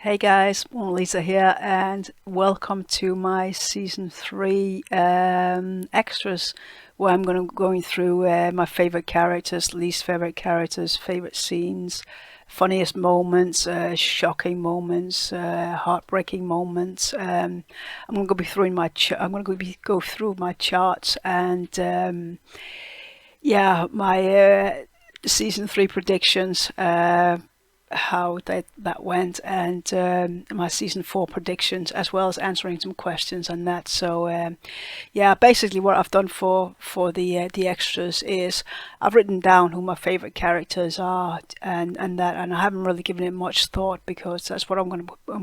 Hey guys, Mona Lisa here, and welcome to my season 3 extras, where I'm going through my favorite characters, least favorite characters, favorite scenes, funniest moments, shocking moments, heartbreaking moments. I'm going to be throwing I'm going to go through my charts and my season 3 predictions. How that went, and my season 4 predictions, as well as answering some questions on that. So yeah, basically what I've done for the extras is I've written down who my favorite characters are, and I haven't really given it much thought, because that's what I'm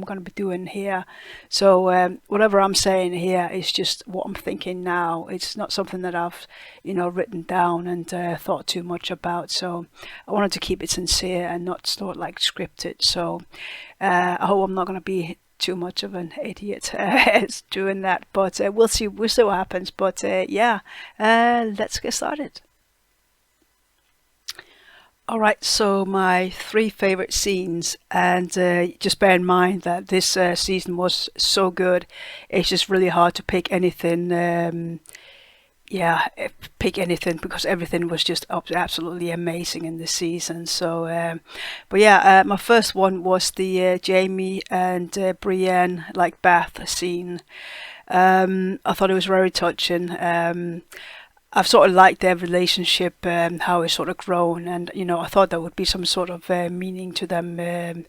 gonna be doing here. So whatever I'm saying here is just what I'm thinking now. It's not something that I've written down and thought too much about. So I wanted to keep it sincere and not sort of like scripted. So I hope I'm not going to be too much of an idiot doing that, but we'll see what happens. But yeah, let's get started. All right, so my 3 favorite scenes, and just bear in mind that this season was so good, it's just really hard to pick anything. Yeah, pick anything, because everything was just absolutely amazing in this season. So, but yeah, my first one was the Jaime and Brienne like bath scene. I thought it was very touching. I've sort of liked their relationship, how it's sort of grown, and I thought there would be some sort of meaning to them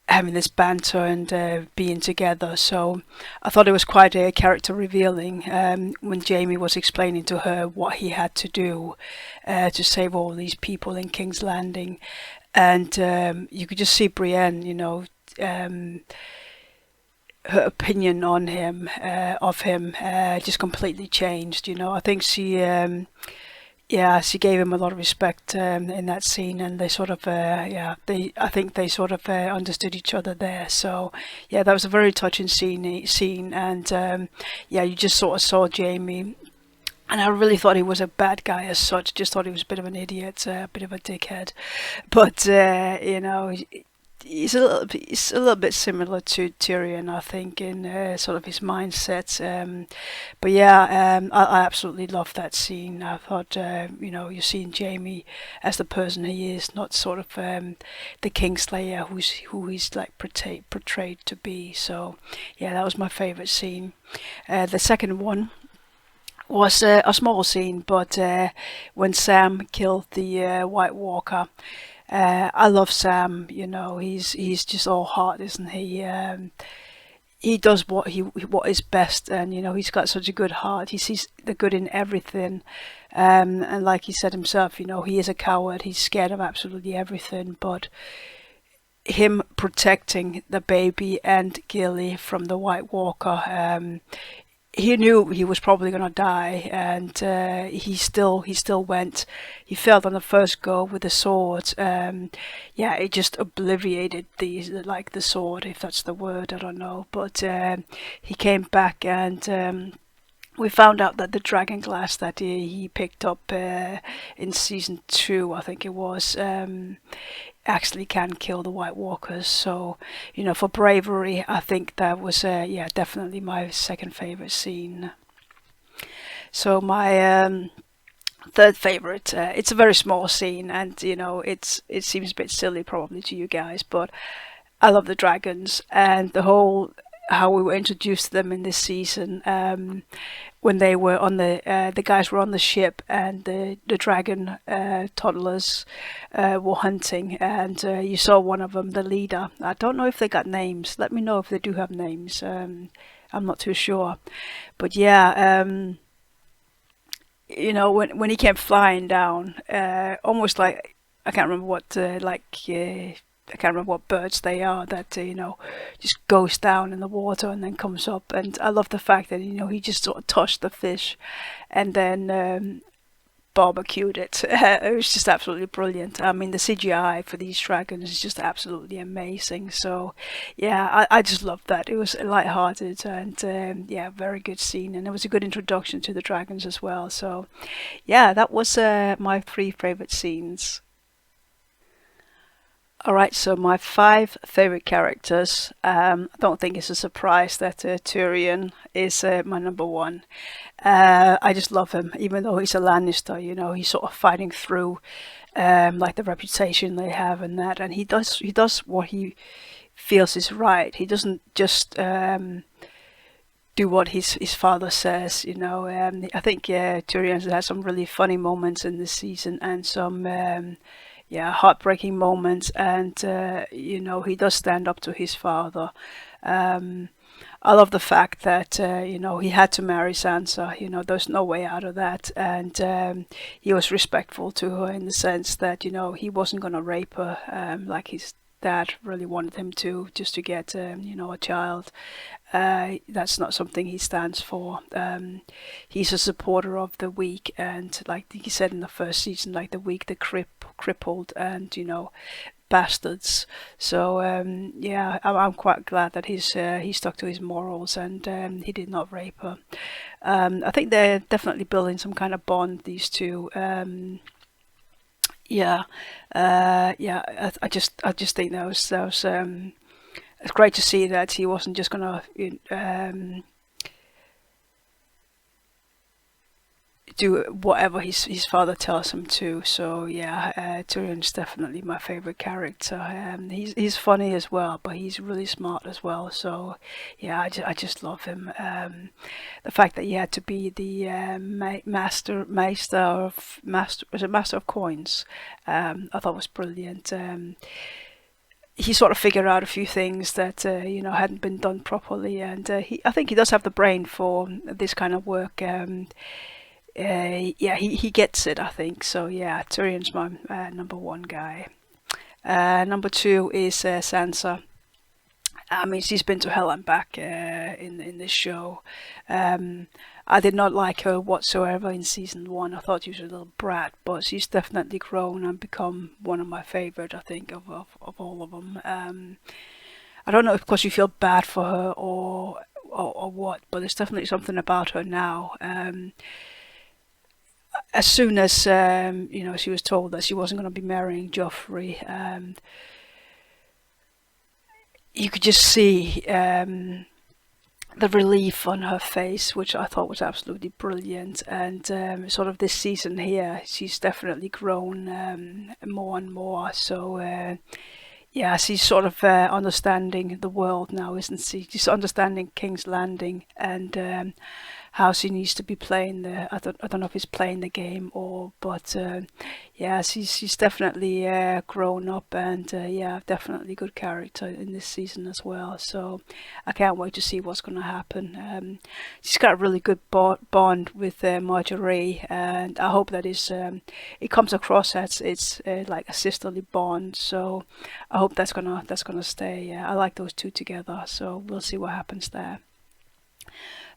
having this banter and being together. So I thought it was quite character revealing when Jaime was explaining to her what he had to do to save all these people in King's Landing, and you could just see Brienne, her opinion on him, just completely changed. I think yeah, she gave him a lot of respect in that scene, and they sort of, I think they sort of understood each other there. So, yeah, that was a very touching scene, and yeah, you just sort of saw Jaime, and I really thought he was a bad guy as such. Just thought he was a bit of an idiot, a bit of a dickhead, but he's a little bit similar to Tyrion, I think, in sort of his mindset. But yeah, I absolutely loved that scene. I thought, you're seeing Jaime as the person he is, not sort of the Kingslayer who he's like portrayed to be. So yeah, that was my favorite scene. The second one was a small scene, but when Sam killed the White Walker. I love Sam. He's just all heart, isn't he? He does what is best, and he's got such a good heart. He sees the good in everything, and like he said himself, he is a coward. He's scared of absolutely everything. But him protecting the baby and Gilly from the White Walker, he knew he was probably going to die, and he still went. He failed on the first go with the sword. Yeah, it just obliterated the sword, if that's the word. I don't know, but he came back, and we found out that the dragon glass that he picked up in season 2, I think it was, actually can kill the White Walkers. So, for bravery, I think that was, yeah, definitely my second favorite scene. So my third favorite, it's a very small scene, and it seems a bit silly probably to you guys, but I love the dragons and the whole how we were introduced to them in this season. When they were on the guys were on the ship, and the dragon toddlers were hunting, and you saw one of them, the leader. I don't know if they got names. Let me know if they do have names. I'm not too sure, but yeah, when he came flying down, almost like I can't remember what I can't remember what birds they are that just goes down in the water and then comes up. And I love the fact that he just sort of touched the fish and then barbecued it. It was just absolutely brilliant. I mean, the CGI for these dragons is just absolutely amazing. So yeah, I just loved that. It was light-hearted, and yeah, very good scene, and it was a good introduction to the dragons as well. So yeah, that was my 3 favorite scenes. All right, so my five favorite characters. I don't think it's a surprise that Tyrion is my number one. I just love him, even though he's a Lannister. You know, he's sort of fighting through, like the reputation they have and that, and he does what he feels is right. He doesn't just do what his father says. You know, I think Tyrion has some really funny moments in this season and some. Yeah, heartbreaking moments, and you know, he does stand up to his father. Um, I love the fact that you know, he had to marry Sansa. You know, there's no way out of that, and he was respectful to her in the sense that, you know, he wasn't going to rape her like his dad really wanted him to, just to get you know, a child. That's not something he stands for. He's a supporter of the weak, and like he said in the first season, like the weak, the crippled, and, you know, bastards. So yeah, I'm quite glad that he stuck to his morals, and he did not rape her. I think they're definitely building some kind of bond, these two. Yeah, yeah. I just think that was it's great to see that he wasn't just gonna do whatever his father tells him to. So yeah, Tyrion's definitely my favorite character. He's funny as well, but he's really smart as well. So yeah, I just love him. The fact that he had to be the master of coins, I thought was brilliant. He sort of figured out a few things that you know, hadn't been done properly, and I think he does have the brain for this kind of work. Yeah, he gets it, I think. So yeah, Tyrion's my number one guy. Number two is Sansa. I mean, she's been to hell and back in this show. I did not like her whatsoever in season one. I thought she was a little brat, but she's definitely grown and become one of my favorite, I think, of all of them. I don't know if because you feel bad for her or what, but there's definitely something about her now. As soon as you know, she was told that she wasn't going to be marrying Joffrey, you could just see the relief on her face, which I thought was absolutely brilliant. And sort of this season here, she's definitely grown more and more. So yeah, she's sort of understanding the world now, isn't she? She's understanding King's Landing, and how she needs to be playing the. I don't know if it's playing the game or, but yeah, she's definitely grown up, and yeah, definitely good character in this season as well. So I can't wait to see what's going to happen. She's got a really good bond with Marjorie, and I hope that it comes across as it's like a sisterly bond. So I hope that's gonna stay. I like those two together. So we'll see what happens there.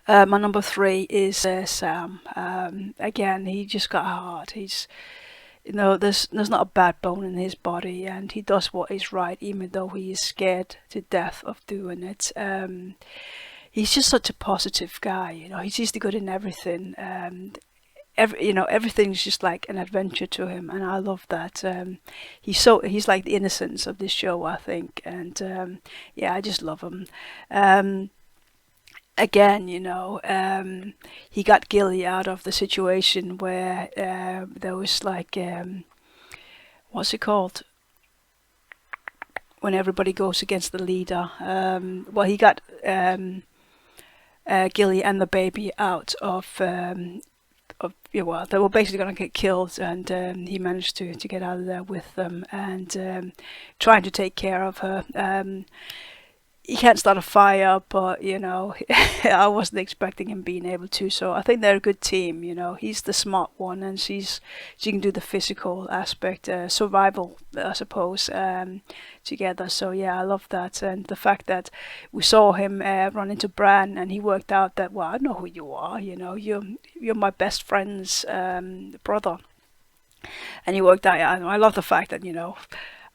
My number three is Sam. Again, he just got hard. He's, you know, there's not a bad bone in his body, and he does what is right, even though he is scared to death of doing it. He's just such a positive guy. You know, he sees the good in everything. You know, everything's just like an adventure to him, and I love that. He's like the innocence of this show, I think, and yeah, I just love him. Again, you know, he got Gilly out of the situation where there was like, what's it called? When everybody goes against the leader. Well, he got Gilly and the baby out of, yeah, well, they were basically going to get killed, and he managed to get out of there with them, and trying to take care of her. He can't start a fire, but you know, I wasn't expecting him being able to. So I think they're a good team. You know, he's the smart one, and she can do the physical aspect, survival, I suppose, together. So yeah, I love that, and the fact that we saw him run into Bran, and he worked out that, well, I know who you are. You know, you're my best friend's brother, and he worked out. I love the fact that, you know,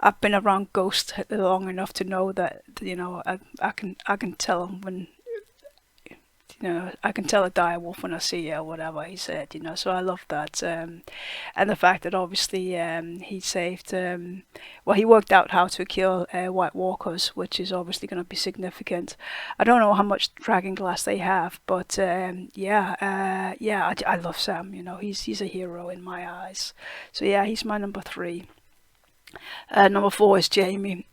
I've been around Ghost long enough to know that, you know, I can tell him when I can tell a direwolf when I see it, or whatever he said, so I love that. And the fact that obviously he saved, well, he worked out how to kill White Walkers, which is obviously going to be significant. I don't know how much dragon glass they have, but I love Sam. He's a hero in my eyes. So yeah, he's my number 3. Number 4 is Jaime.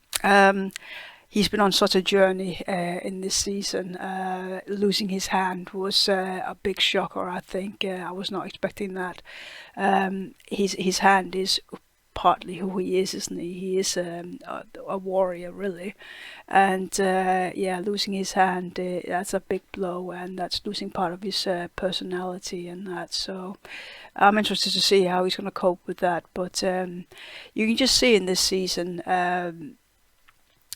He's been on such a journey in this season. Losing his hand was a big shocker, I think. I was not expecting that. His hand is partly who he is, isn't he? He is a warrior, really. And losing his hand, that's a big blow, and that's losing part of his personality and that. So I'm interested to see how he's going to cope with that. But you can just see in this season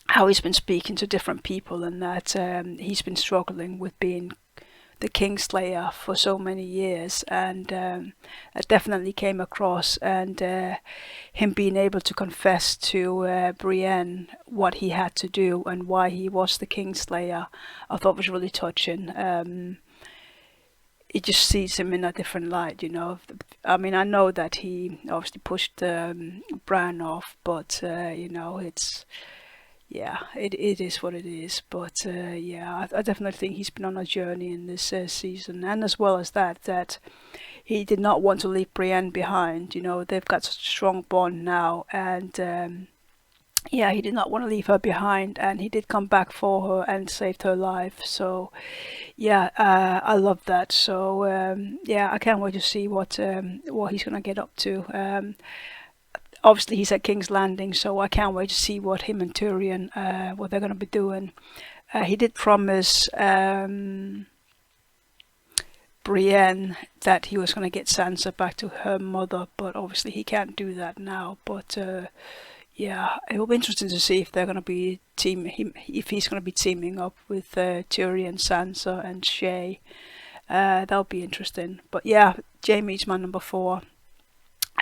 how he's been speaking to different people, and that he's been struggling with being the Kingslayer for so many years, and that definitely came across. And him being able to confess to Brienne what he had to do and why he was the Kingslayer, I thought was really touching. It just sees him in a different light, I mean, I know that he obviously pushed Bran off, but it's. Yeah, it is what it is, but I definitely think he's been on a journey in this season, and as well as that he did not want to leave Brienne behind. They've got such a strong bond now, and he did not want to leave her behind, and he did come back for her and saved her life. So I love that. So I can't wait to see what he's gonna get up to. Obviously, he's at King's Landing, so I can't wait to see what him and Tyrion, what they're going to be doing. He did promise Brienne that he was going to get Sansa back to her mother, but obviously he can't do that now. But it will be interesting to see if they're going to be if he's going to be teaming up with Tyrion, Sansa, and Shae. That'll be interesting. But yeah, Jaime's my number 4.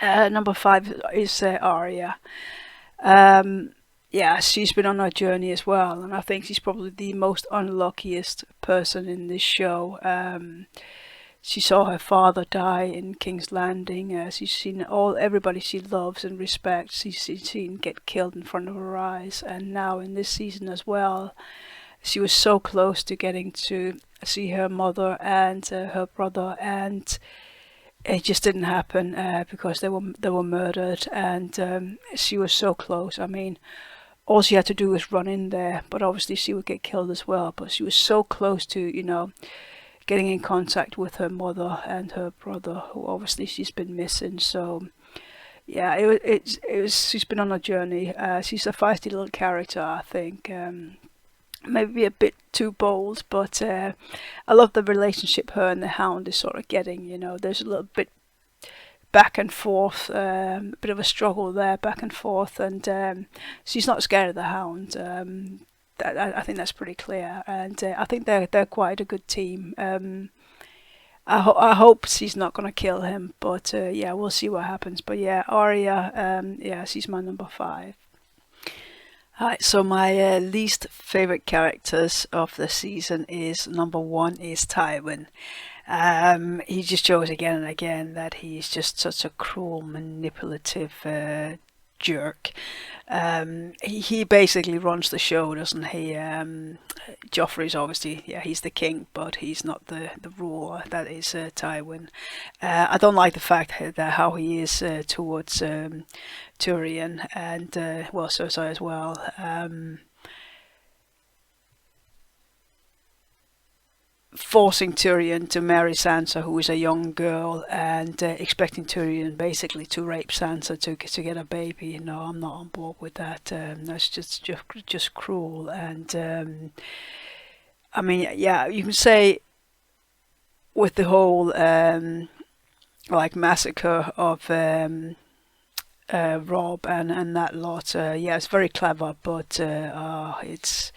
Number 5 is Arya. She's been on her journey as well, and I think she's probably the most unluckiest person in this show. She saw her father die in King's Landing. She's seen everybody she loves and respects. She's seen get killed in front of her eyes, and now in this season as well, she was so close to getting to see her mother and her brother, and it just didn't happen because they were murdered, and she was so close. I mean, all she had to do was run in there, but obviously she would get killed as well. But she was so close to, getting in contact with her mother and her brother, who obviously she's been missing. So yeah, she's been on a journey. She's a feisty little character, I think. Maybe a bit too bold, but I love the relationship her and the Hound is sort of getting. There's a little bit back and forth, a bit of a struggle there, back and forth, and she's not scared of the Hound. I think that's pretty clear, and I think they're quite a good team. I hope she's not going to kill him, but we'll see what happens. But yeah, Arya, she's my number 5. Alright, so my least favorite characters of the season is number 1 is Tywin. He just shows again and again that he's just such a cruel, manipulative jerk. He basically runs the show, doesn't he? Joffrey's obviously, he's the king, but he's not the ruler. That is Tywin. I don't like the fact that how he is towards Tyrion and Cersei as well. Forcing Tyrion to marry Sansa, who is a young girl, and expecting Tyrion basically to rape Sansa to get a baby. I'm not on board with that. That's just cruel. And I mean, you can say with the whole massacre of Rob and that lot. It's very clever, but it's.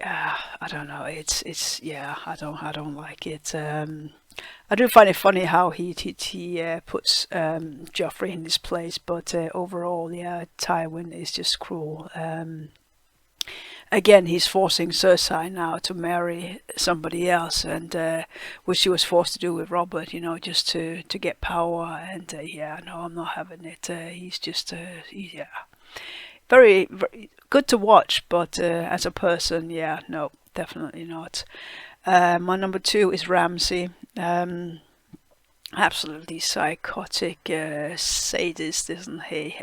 I don't know. It's I don't like it. I do find it funny how he puts Joffrey in this place, but overall, Tywin is just cruel. And again, he's forcing Cersei now to marry somebody else, and which she was forced to do with Robert, just to get power. And yeah, no, I'm not having it. He's just, yeah, very, very good to watch, but as a person, yeah, no, definitely not. My number two is Ramsay. Absolutely psychotic sadist, isn't he?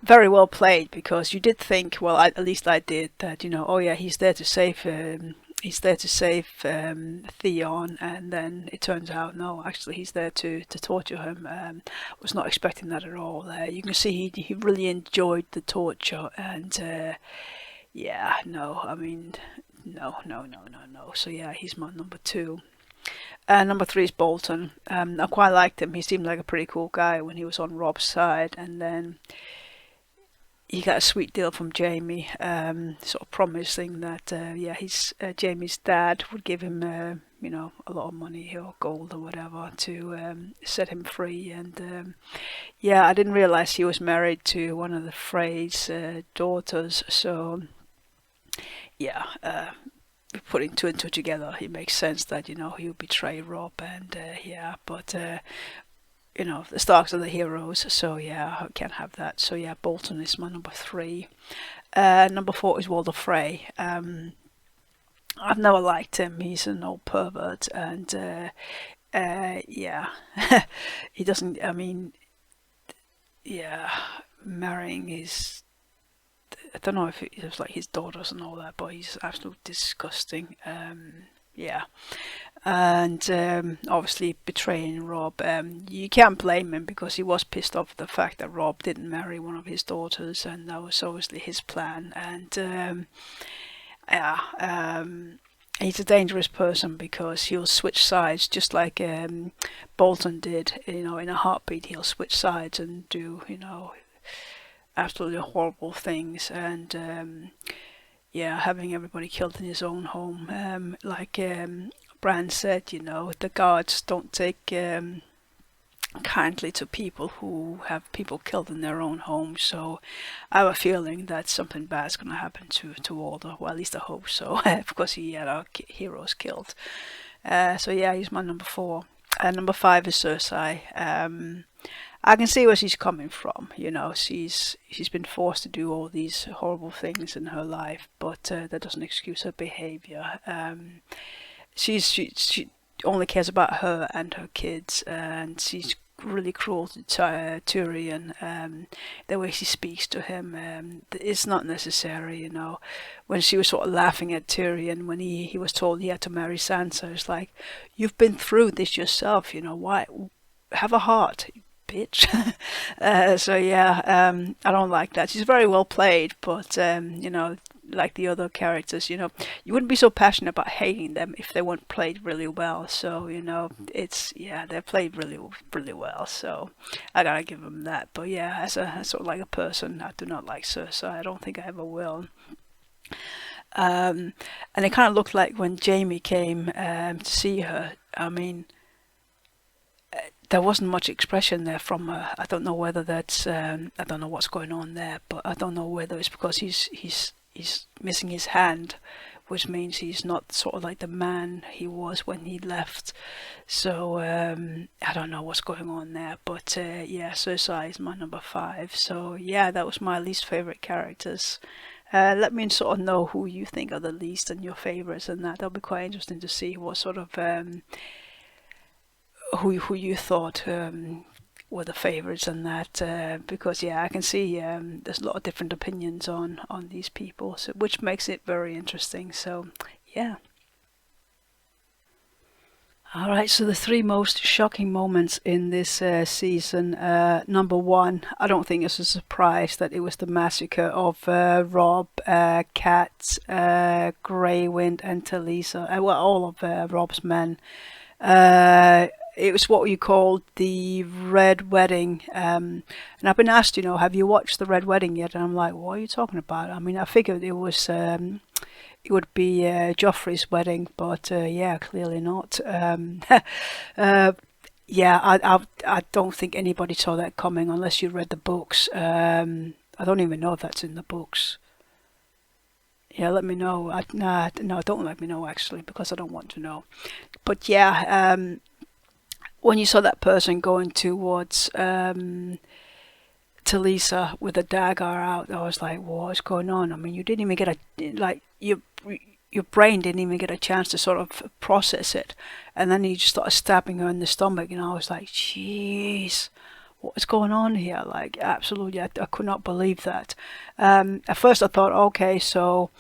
Very well played, because you did think, well, at least I did, that oh yeah, he's there to save Theon, and then it turns out no, actually he's there to torture him. Was not expecting that at all. You can see he really enjoyed the torture, and yeah, no, I mean, no. So yeah, he's my number two. Number three is Bolton. I quite liked him. He seemed like a pretty cool guy when he was on Rob's side, and then he got a sweet deal from Jaime, sort of promising that yeah, his Jaime's dad would give him a lot of money or gold or whatever to set him free. And yeah, I didn't realize he was married to one of the Frey's daughters. So yeah, putting two and two together, it makes sense that he'll betray Rob. And yeah, but the Starks are the heroes, so yeah, I can't have that. So yeah, Bolton is my number three. Number four is Walder Frey. I've never liked him. He's an old pervert, and yeah, he doesn't. I mean, yeah, marrying his. I don't know if it was like his daughters and all that, but he's absolutely disgusting. Yeah. And obviously betraying Rob. You can't blame him, because he was pissed off at the fact that Rob didn't marry one of his daughters, and that was obviously his plan. And yeah, he's a dangerous person, because he'll switch sides just like Bolton did. In a heartbeat, he'll switch sides and do absolutely horrible things. And yeah, having everybody killed in his own home, like Bran said, the guards don't take kindly to people who have people killed in their own homes. So I have a feeling that something bad's going to happen to Walder. Well, at least I hope so, because he had our heroes killed. So yeah, he's my number four. Number five is Cersei. I can see where she's coming from. She's been forced to do all these horrible things in her life, but that doesn't excuse her behavior. She only cares about her and her kids, and she's really cruel to Tyrion. The way she speaks to him, it's not necessary. When she was sort of laughing at Tyrion when he was told he had to marry Sansa, it's like, you've been through this yourself. Why? Have a heart, bitch. So yeah, I don't like that. She's very well played, but like the other characters, you wouldn't be so passionate about hating them if they weren't played really well. So it's, yeah, they're played really, really well. So I gotta give them that. But yeah, as sort of like a person, I do not like Cersei. I don't think I ever will. And it kind of looked like when Jaime came to see her. I mean, there wasn't much expression there from her. I don't know whether that's I don't know what's going on there, but I don't know whether it's because he's missing his hand, which means he's not sort of like the man he was when he left. So I don't know what's going on there, but yeah, Cersei is my number five. So yeah, that was my least favorite characters. Let me sort of know who you think are the least and your favorites, and that'll be quite interesting to see what sort of who you thought were the favorites and that, because yeah, I can see there's a lot of different opinions on these people, so which makes it very interesting. So yeah. Alright, so the three most shocking moments in this season. Number one, I don't think it's a surprise that it was the massacre of Rob, Kat, Greywind and Talisa, well, all of Rob's men. It was what you called the Red Wedding, and I've been asked, have you watched the Red Wedding yet? And I'm like, what are you talking about? I mean, I figured it was it would be Joffrey's wedding, but yeah, clearly not. Yeah, I don't think anybody saw that coming unless you read the books. I don't even know if that's in the books. Yeah, let me know. No, don't let me know actually, because I don't want to know. But yeah, when you saw that person going towards Talisa with a dagger out, I was like, what's going on? I mean, you didn't even get your brain didn't even get a chance to sort of process it, and then you just started stabbing her in the stomach, and I was like, jeez, what is going on here? Like, absolutely, I could not believe that. At first, I thought, okay, so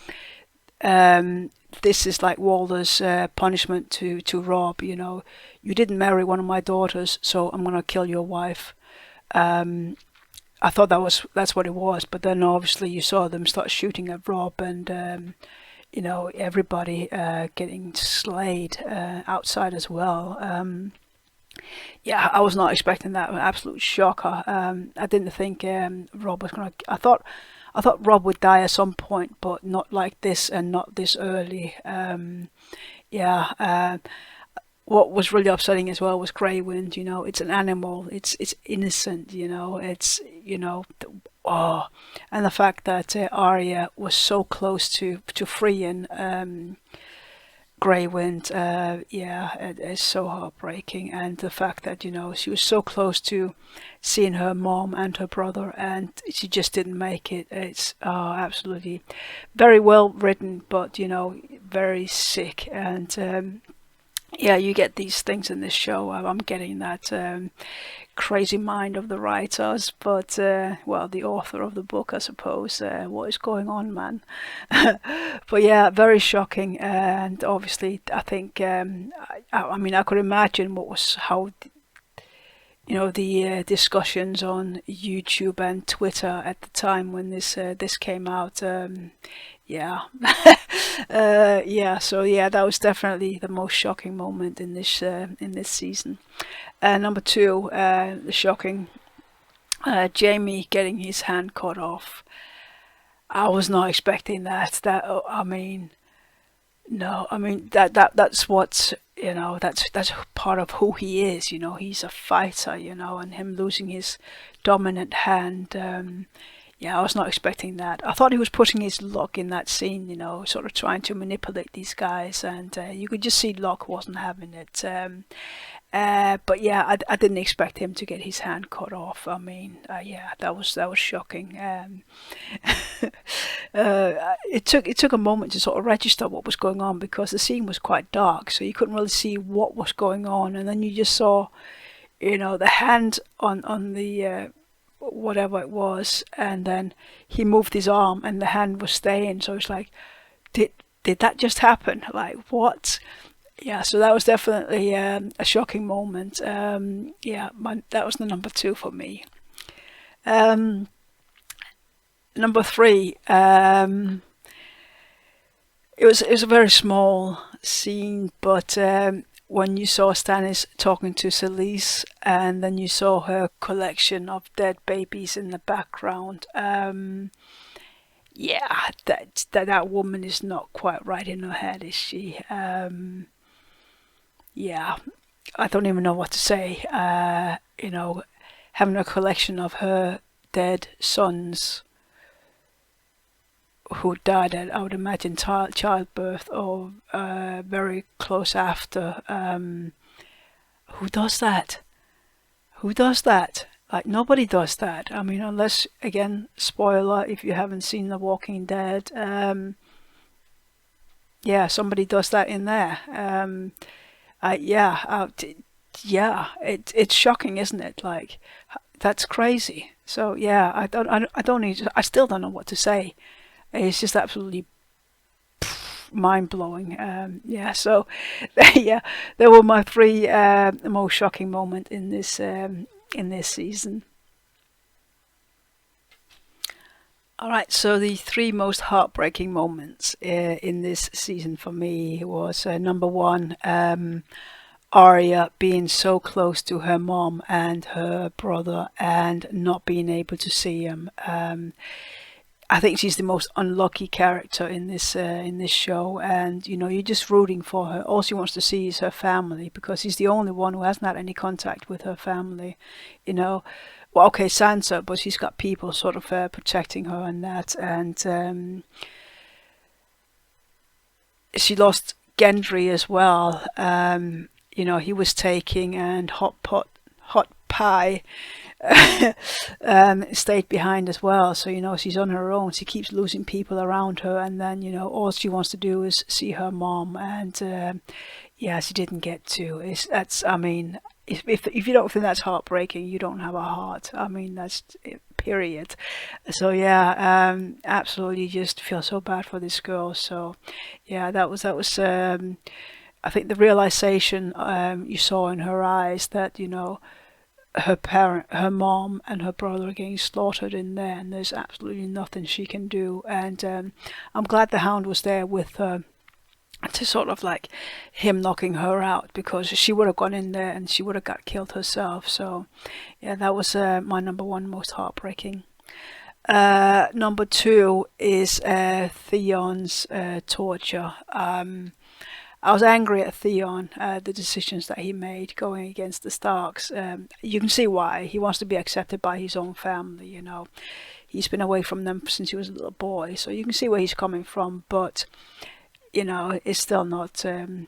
this is like Walder's punishment to Rob. You didn't marry one of my daughters, so I'm gonna kill your wife. I thought that's what it was, but then obviously you saw them start shooting at Rob, and everybody getting slayed outside as well. Yeah, I was not expecting that. An absolute shocker. I didn't think Rob was gonna. I thought Rob would die at some point, but not like this and not this early. Yeah. What was really upsetting as well was Grey Wind. It's an animal. It's innocent. Oh, and the fact that Arya was so close to freeing Grey Wind. Yeah, it is so heartbreaking, and the fact that she was so close to seeing her mom and her brother, and she just didn't make it. It's absolutely very well written, but very sick. And yeah, you get these things in this show. I'm getting that crazy mind of the writers, but well, the author of the book, I suppose. What is going on, man? But yeah, very shocking, and obviously, I think I mean, I could imagine how the discussions on YouTube and Twitter at the time when this came out. Yeah. Yeah, so yeah, that was definitely the most shocking moment in this season. Number two, the shocking Jaime getting his hand cut off. I was not expecting that. I mean, no, I mean that's what that's part of who he is. He's a fighter. And him losing his dominant hand. Yeah, I was not expecting that. I thought he was putting his luck in that scene, sort of trying to manipulate these guys, and you could just see Locke wasn't having it. But yeah, I didn't expect him to get his hand cut off. I mean, yeah, that was shocking. It took a moment to sort of register what was going on, because the scene was quite dark, so you couldn't really see what was going on, and then you just saw, the hand on the whatever it was, and then he moved his arm and the hand was staying, so it's like, did that just happen? Like, what? Yeah, so that was definitely a shocking moment. Yeah, that was the number two for me. Number three, it was a very small scene, but when you saw Stannis talking to Selyse, and then you saw her collection of dead babies in the background, yeah, that woman is not quite right in her head, is she? Yeah, I don't even know what to say. Having a collection of her dead sons who died at, I would imagine, childbirth, or very close after. Who does that? Who does that? Like, nobody does that. I mean, unless, again, spoiler, if you haven't seen The Walking Dead, yeah, somebody does that in there. Yeah, it's shocking, isn't it? Like, that's crazy. So yeah, I still don't know what to say. It's just absolutely mind blowing. Yeah, so yeah, there were my three most shocking moments in this season. All right, so the three most heartbreaking moments in this season for me was number one, Arya being so close to her mom and her brother and not being able to see him. I think she's the most unlucky character in this show, and you're just rooting for her. All she wants to see is her family, because she's the only one who hasn't had any contact with her family. Well, okay, Sansa, but she's got people sort of protecting her and that, and she lost Gendry as well. He was taking, and hot pie stayed behind as well. So she's on her own. She keeps losing people around her, and then all she wants to do is see her mom. And yeah, she didn't get to. I mean, if you don't think that's heartbreaking, you don't have a heart. I mean, that's it, period. So yeah, absolutely, just feel so bad for this girl. So yeah, that was. I think the realization you saw in her eyes that her mom and her brother are getting slaughtered in there, and there's absolutely nothing she can do. And I'm glad the Hound was there with her to sort of like him knocking her out, because she would have gone in there and she would have got killed herself. So yeah, that was my number one most heartbreaking. Number two is Theon's torture. I was angry at Theon, the decisions that he made going against the Starks. You can see why. He wants to be accepted by his own family. He's been away from them since he was a little boy, so you can see where he's coming from. But it's still not. You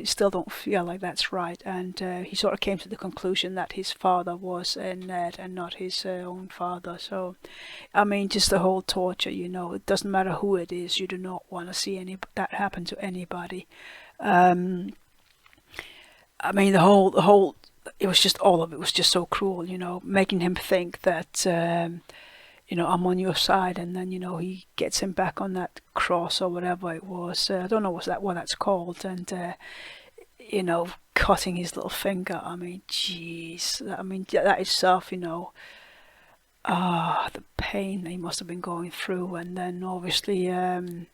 still don't feel like that's right. And he sort of came to the conclusion that his father was Ned and not his own father. So, I mean, just the whole torture. It doesn't matter who it is. You do not want to see that happen to anybody. I mean, the whole, it was just, all of it was just so cruel, making him think that, I'm on your side, and then, he gets him back on that cross or whatever it was. I don't know what that's called, and, cutting his little finger. I mean, jeez, that itself, the pain he must have been going through. And then obviously, in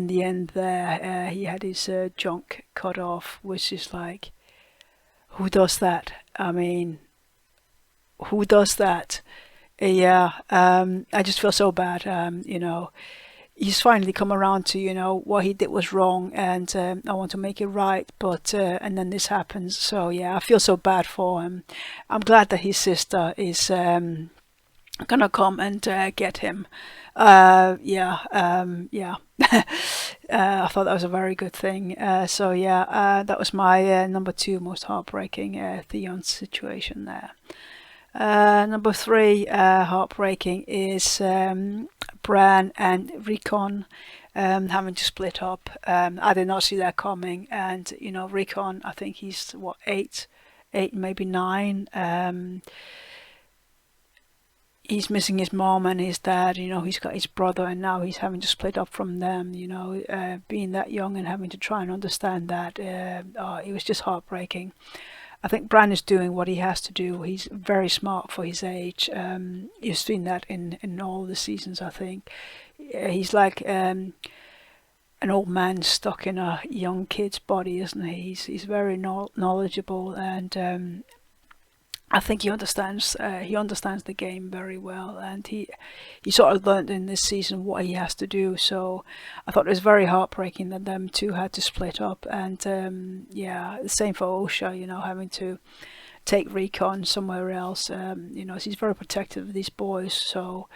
the end there, he had his junk cut off, which is like, who does that? I mean, who does that? Yeah, I just feel so bad. He's finally come around to, what he did was wrong, and I want to make it right. But and then this happens. So yeah, I feel so bad for him. I'm glad that his sister is gonna come and get him. Yeah. I thought that was a very good thing. So yeah, that was my number two most heartbreaking Theon situation there. Number three, heartbreaking, is Bran and Rickon having to split up. I did not see that coming, and Rickon, I think he's what, eight, maybe nine. He's missing his mom and his dad. He's got his brother, and now he's having to split up from them. Being that young and having to try and understand that, it was just heartbreaking. I think Bran is doing what he has to do. He's very smart for his age. You've seen that in all the seasons, I think. He's like an old man stuck in a young kid's body, isn't he? He's very knowledgeable, and I think he understands the game very well, and he sort of learned in this season what he has to do. So I thought it was very heartbreaking that them two had to split up, and yeah, the same for Osha, having to take Rickon somewhere else. He's very protective of these boys. So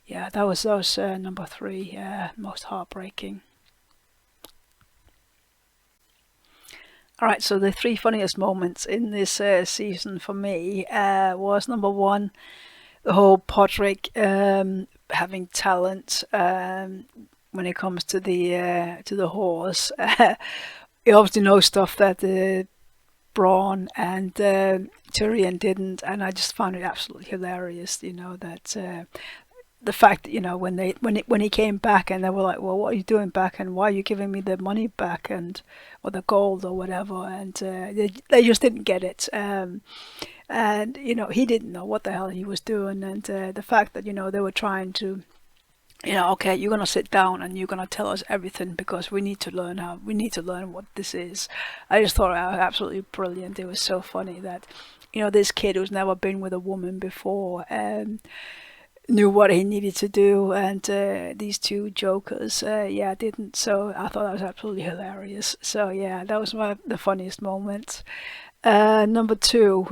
yeah, that was number three, most heartbreaking. Alright, so the three funniest moments in this season for me was, number one, the whole Podrick having talent when it comes to the horse. He obviously knows stuff that Bronn and Tyrion didn't, and I just found it absolutely hilarious. That the fact that when he came back and they were like, well, what are you doing back, and why are you giving me the money back, and or the gold or whatever, and they just didn't get it, and he didn't know what the hell he was doing, and the fact that they were trying to, okay, you're gonna sit down and you're gonna tell us everything because we need to learn what this is. I just thought it was absolutely brilliant. It was so funny that this kid who's never been with a woman before knew what he needed to do, and these two jokers didn't. So I thought that was absolutely hilarious. So yeah, that was the funniest moment. Number two,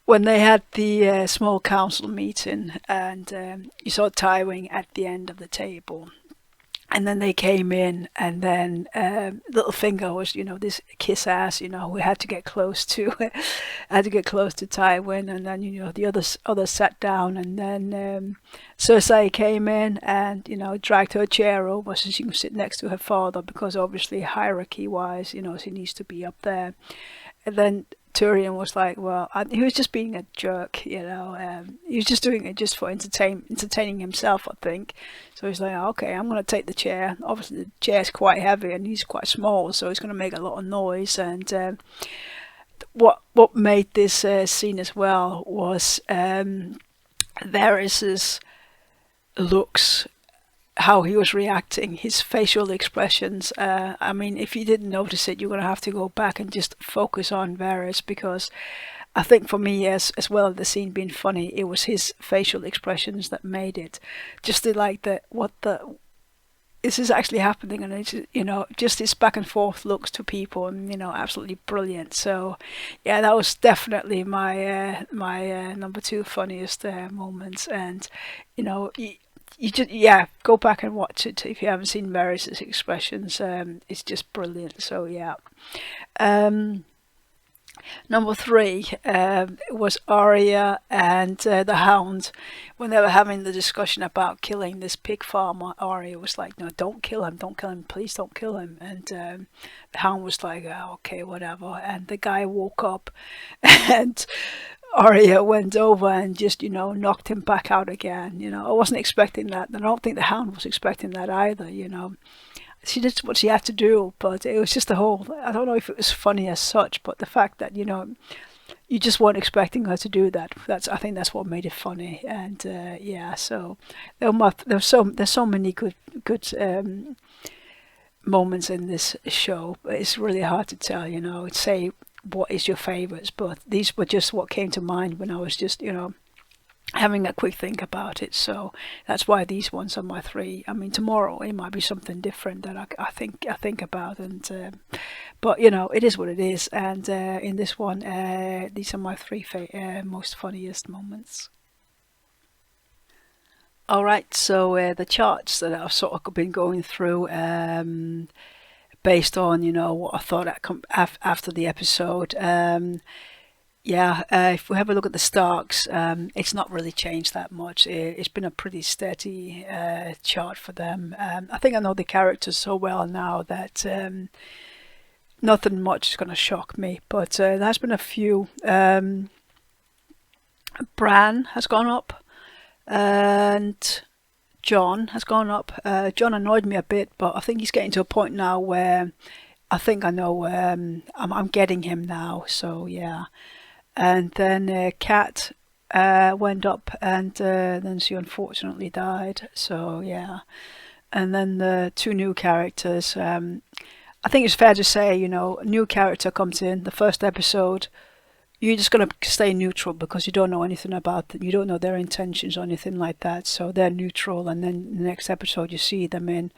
when they had the small council meeting, and you saw Tywin at the end of the table, And then they came in, and then Littlefinger was, this kiss ass, who had to get close to, had to get close to Tywin, and then the others sat down, and then Cersei came in and dragged her chair over so she can sit next to her father, because obviously hierarchy wise, she needs to be up there. And then Tyrion was like, well, he was just being a jerk, he was just doing it just for entertaining himself, I think. So he's like, okay, I'm going to take the chair. Obviously, the chair's quite heavy and he's quite small, so he's going to make a lot of noise. And what made this scene as well was Varys's looks, how he was reacting, his facial expressions. I mean, if you didn't notice it, you're going to have to go back and just focus on Varys, because I think for me, as well as the scene being funny, it was his facial expressions that made it. Just this is actually happening, and it's just his back and forth looks to people, and absolutely brilliant. So yeah, that was definitely my number two funniest moments. And you just go back and watch it if you haven't seen Varys' expressions. It's just brilliant. So yeah. Number three was Arya and the Hound. When they were having the discussion about killing this pig farmer, Arya was like, no, don't kill him, please don't kill him. And the Hound was like, oh, okay, whatever. And the guy woke up and Arya went over and just, knocked him back out again. I wasn't expecting that. And I don't think the Hound was expecting that either, She did what she had to do, but it was just I don't know if it was funny as such, but the fact that, you just weren't expecting her to do that. I think that's what made it funny. And so there's so many good moments in this show. It's really hard to tell, say what is your favorites, but these were just what came to mind when I was just, having a quick think about it. So that's why these ones are my three. I mean, tomorrow it might be something different that I think about, and but it is what it is. And in this one, these are my three most funniest moments. All right, so the charts that I've sort of been going through, based on what I thought after the episode. If we have a look at the Starks, it's not really changed that much. It's been a pretty steady chart for them. I think I know the characters so well now that nothing much is going to shock me. But there has been a few. Bran has gone up, and Jon has gone up. Jon annoyed me a bit, but I think he's getting to a point now where I think I know I'm getting him now. So yeah. And then Kat went up, and then she unfortunately died. So yeah. And then the two new characters. I think it's fair to say, a new character comes in the first episode. You're just going to stay neutral because you don't know anything about them. You don't know their intentions or anything like that. So they're neutral, and then the next episode you see them in,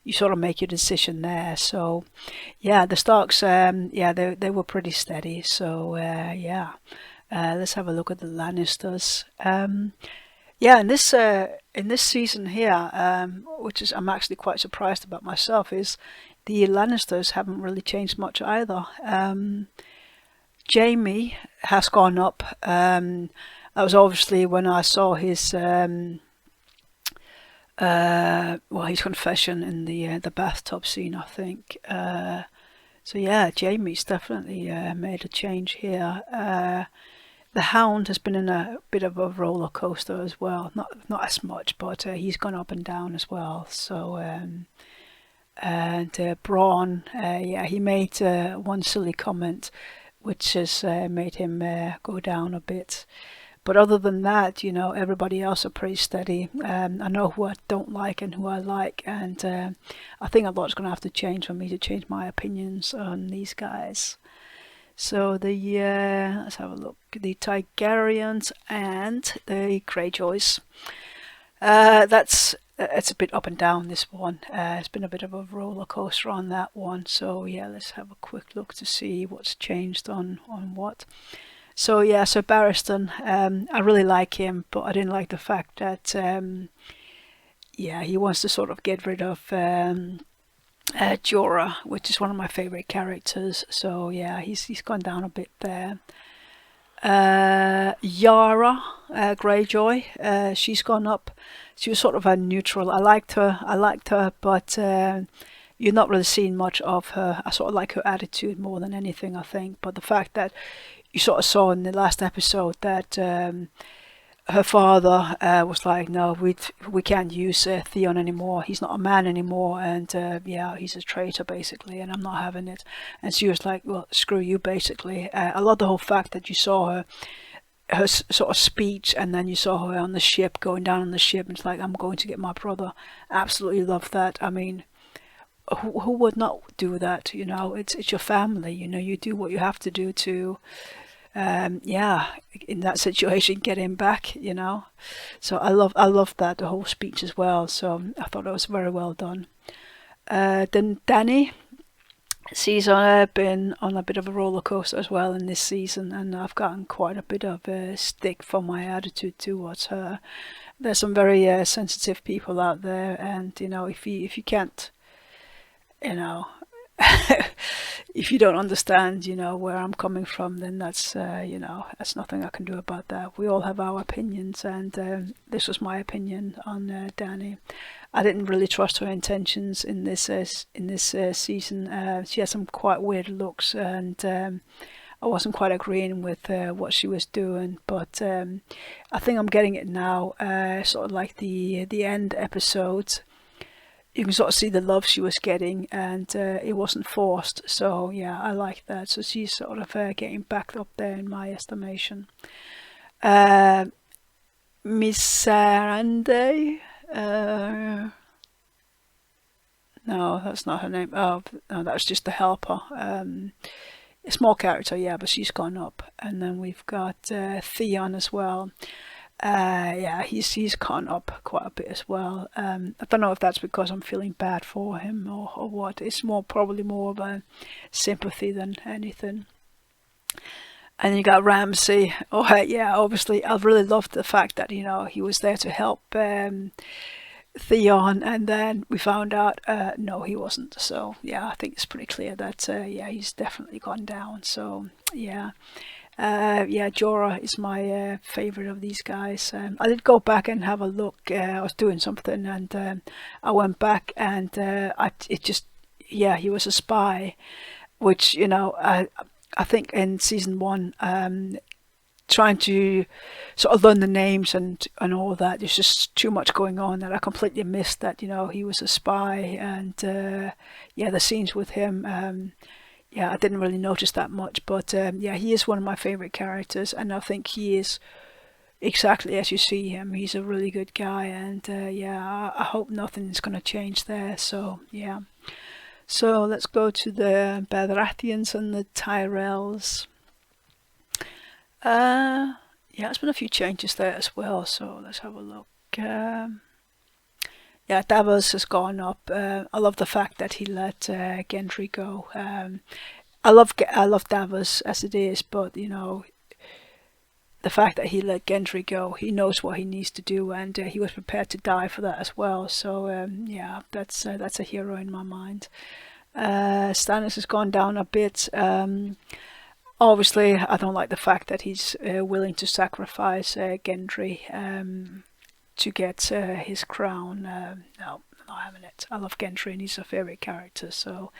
you sort of make your decision there. So yeah, the Starks, they were pretty steady. So let's have a look at the Lannisters. In this season here, which is I'm actually quite surprised about myself, is the Lannisters haven't really changed much either. Jaime has gone up. That was obviously when I saw his his confession in the bathtub scene, I think. So yeah, Jaime's definitely made a change here. The Hound has been in a bit of a roller coaster as well. Not as much, but he's gone up and down as well. So and Bronn, he made one silly comment, which has made him go down a bit. But other than that, everybody else are pretty steady. I know who I don't like and who I like, and I think a lot's going to have to change for me to change my opinions on these guys. So let's have a look. The Targaryens and the Greyjoys. It's a bit up and down, this one. It's been a bit of a roller coaster on that one. So yeah, let's have a quick look to see what's changed on what. So yeah, so Barristan, I really like him, but I didn't like the fact that yeah, he wants to sort of get rid of Jorah, which is one of my favorite characters. So yeah, he's gone down a bit there. Yara Greyjoy, she's gone up. She was sort of a neutral. I liked her, but you're not really seeing much of her. I sort of like her attitude more than anything, I think. But the fact that you sort of saw in the last episode that her father was like, no, we can't use Theon anymore. He's not a man anymore, and yeah, he's a traitor basically, and I'm not having it. And she was like, well, screw you, basically. I love the whole fact that you saw her sort of speech, and then you saw her on the ship, going down on the ship, and it's like, I'm going to get my brother. Absolutely love that. I mean, who would not do that? You know, it's your family. You know, you do what you have to do to yeah, in that situation, get him back, you know. So I love that, the whole speech as well. So I thought it was very well done. Then Dany, she's been on a bit of a roller coaster as well in this season, and I've gotten quite a bit of a stick for my attitude towards her. There's some very sensitive people out there, and you know, if you can't, you know, if you don't understand, you know, where I'm coming from, then that's, you know, that's nothing I can do about that. We all have our opinions, and this was my opinion on Dany. I didn't really trust her intentions in this season. She had some quite weird looks, and I wasn't quite agreeing with what she was doing. But I think I'm getting it now. Sort of like the end episodes. You can sort of see the love she was getting, and it wasn't forced. So yeah, I like that. So she's sort of getting back up there in my estimation. Missandei. No, that's not her name. Oh, no, that's just the helper. A small character, yeah, but she's gone up. And then we've got Theon as well. Yeah, he's gone up quite a bit as well. I don't know if that's because I'm feeling bad for him or what. It's probably more of a sympathy than anything. And you got Ramsay. Oh yeah, obviously I really loved the fact that, you know, he was there to help Theon, and then we found out no, he wasn't. So yeah, I think it's pretty clear that yeah, he's definitely gone down. So yeah. Yeah, Jorah is my favorite of these guys. I did go back and have a look. I was doing something, and I went back, and yeah, he was a spy, which, you know, I think in season 1, trying to sort of learn the names and all that, there's just too much going on that I completely missed that, you know, he was a spy, and yeah, the scenes with him. Yeah, I didn't really notice that much, but yeah, he is one of my favorite characters, and I think he is exactly as you see him. He's a really good guy, and yeah, I hope nothing's going to change there. So yeah, so let's go to the Baratheons and the Tyrells. Yeah, there's been a few changes there as well, so let's have a look. Yeah, Davos has gone up. I love the fact that he let Gendry go. I love Davos as it is, but you know, the fact that he let Gendry go, he knows what he needs to do, and he was prepared to die for that as well. So yeah, that's a hero in my mind. Stannis has gone down a bit. Obviously, I don't like the fact that he's willing to sacrifice Gendry to get his crown. No, I'm not having it. I love Gendry and he's a favorite character, so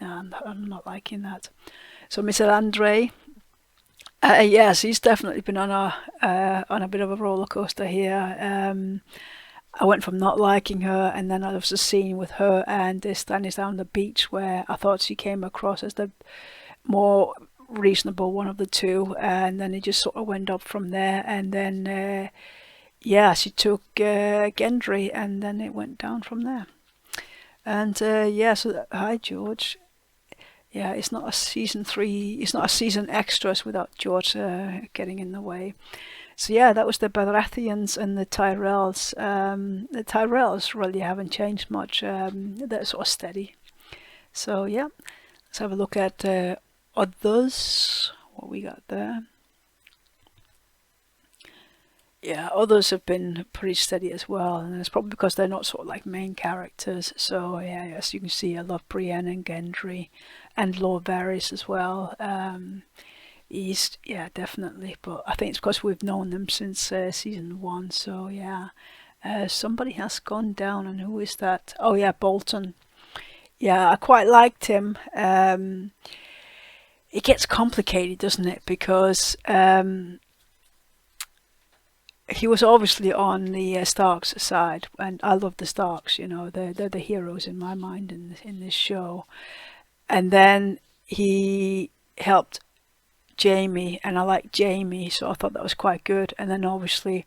I'm not liking that. So Missandei, yes, he's definitely been on a bit of a roller coaster here. I went from not liking her, and then there was a scene with her and Stannis down on the beach where I thought she came across as the more reasonable one of the two, and then it just sort of went up from there, and then yeah, she took Gendry, and then it went down from there. And yeah, so hi George. Yeah, it's not a season 3. It's not a season extras without George getting in the way. So yeah, that was the Baratheons and the Tyrells. The Tyrells really haven't changed much. They're sort of steady. So yeah, let's have a look at others. What we got there. Yeah, others have been pretty steady as well, and it's probably because they're not sort of like main characters. So yeah, as you can see, I love Brienne and Gendry, and Lord Varys as well. East, yeah, definitely. But I think it's because we've known them since season one. So yeah, somebody has gone down, and who is that? Oh yeah, Bolton. Yeah, I quite liked him. It gets complicated, doesn't it? Because he was obviously on the Starks side, and I love the Starks. You know, they're the heroes in my mind in this show. And then he helped Jaime, and I liked Jaime, so I thought that was quite good. And then obviously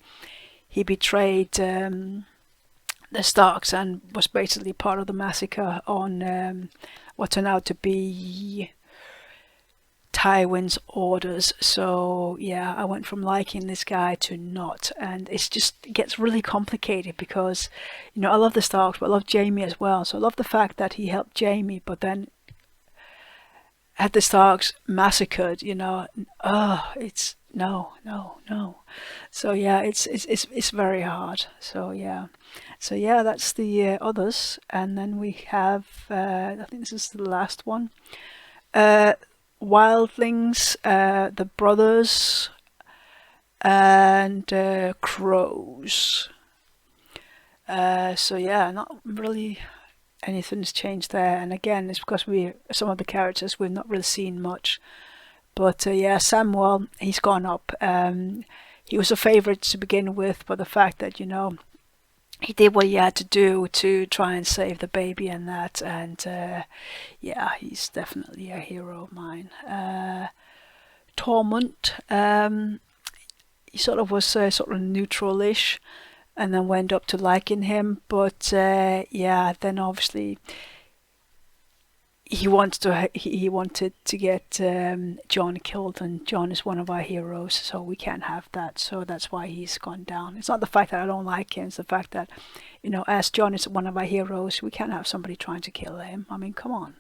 he betrayed the Starks and was basically part of the massacre on what turned out to be Tywin's orders. So yeah, I went from liking this guy to not, and it gets really complicated because, you know, I love the Starks, but I love Jaime as well. So I love the fact that he helped Jaime, but then had the Starks massacred. You know, it's no, no, no. So yeah, it's very hard. So yeah, that's the others, and then we have I think this is the last one. Uh, Wildlings, the brothers, and crows. So yeah, not really anything's changed there. And again, it's because some of the characters we've not really seen much. But yeah, Samuel, he's gone up. He was a favourite to begin with, but the fact that, you know, he did what he had to do to try and save the baby and that, and yeah, he's definitely a hero of mine. Tormund, he sort of was sort of neutral-ish, and then went up to liking him, but yeah, then obviously he wanted to get Jon killed, and Jon is one of our heroes, so we can't have that. So that's why he's gone down. It's not the fact that I don't like him; it's the fact that, you know, as Jon is one of our heroes, we can't have somebody trying to kill him. I mean, come on.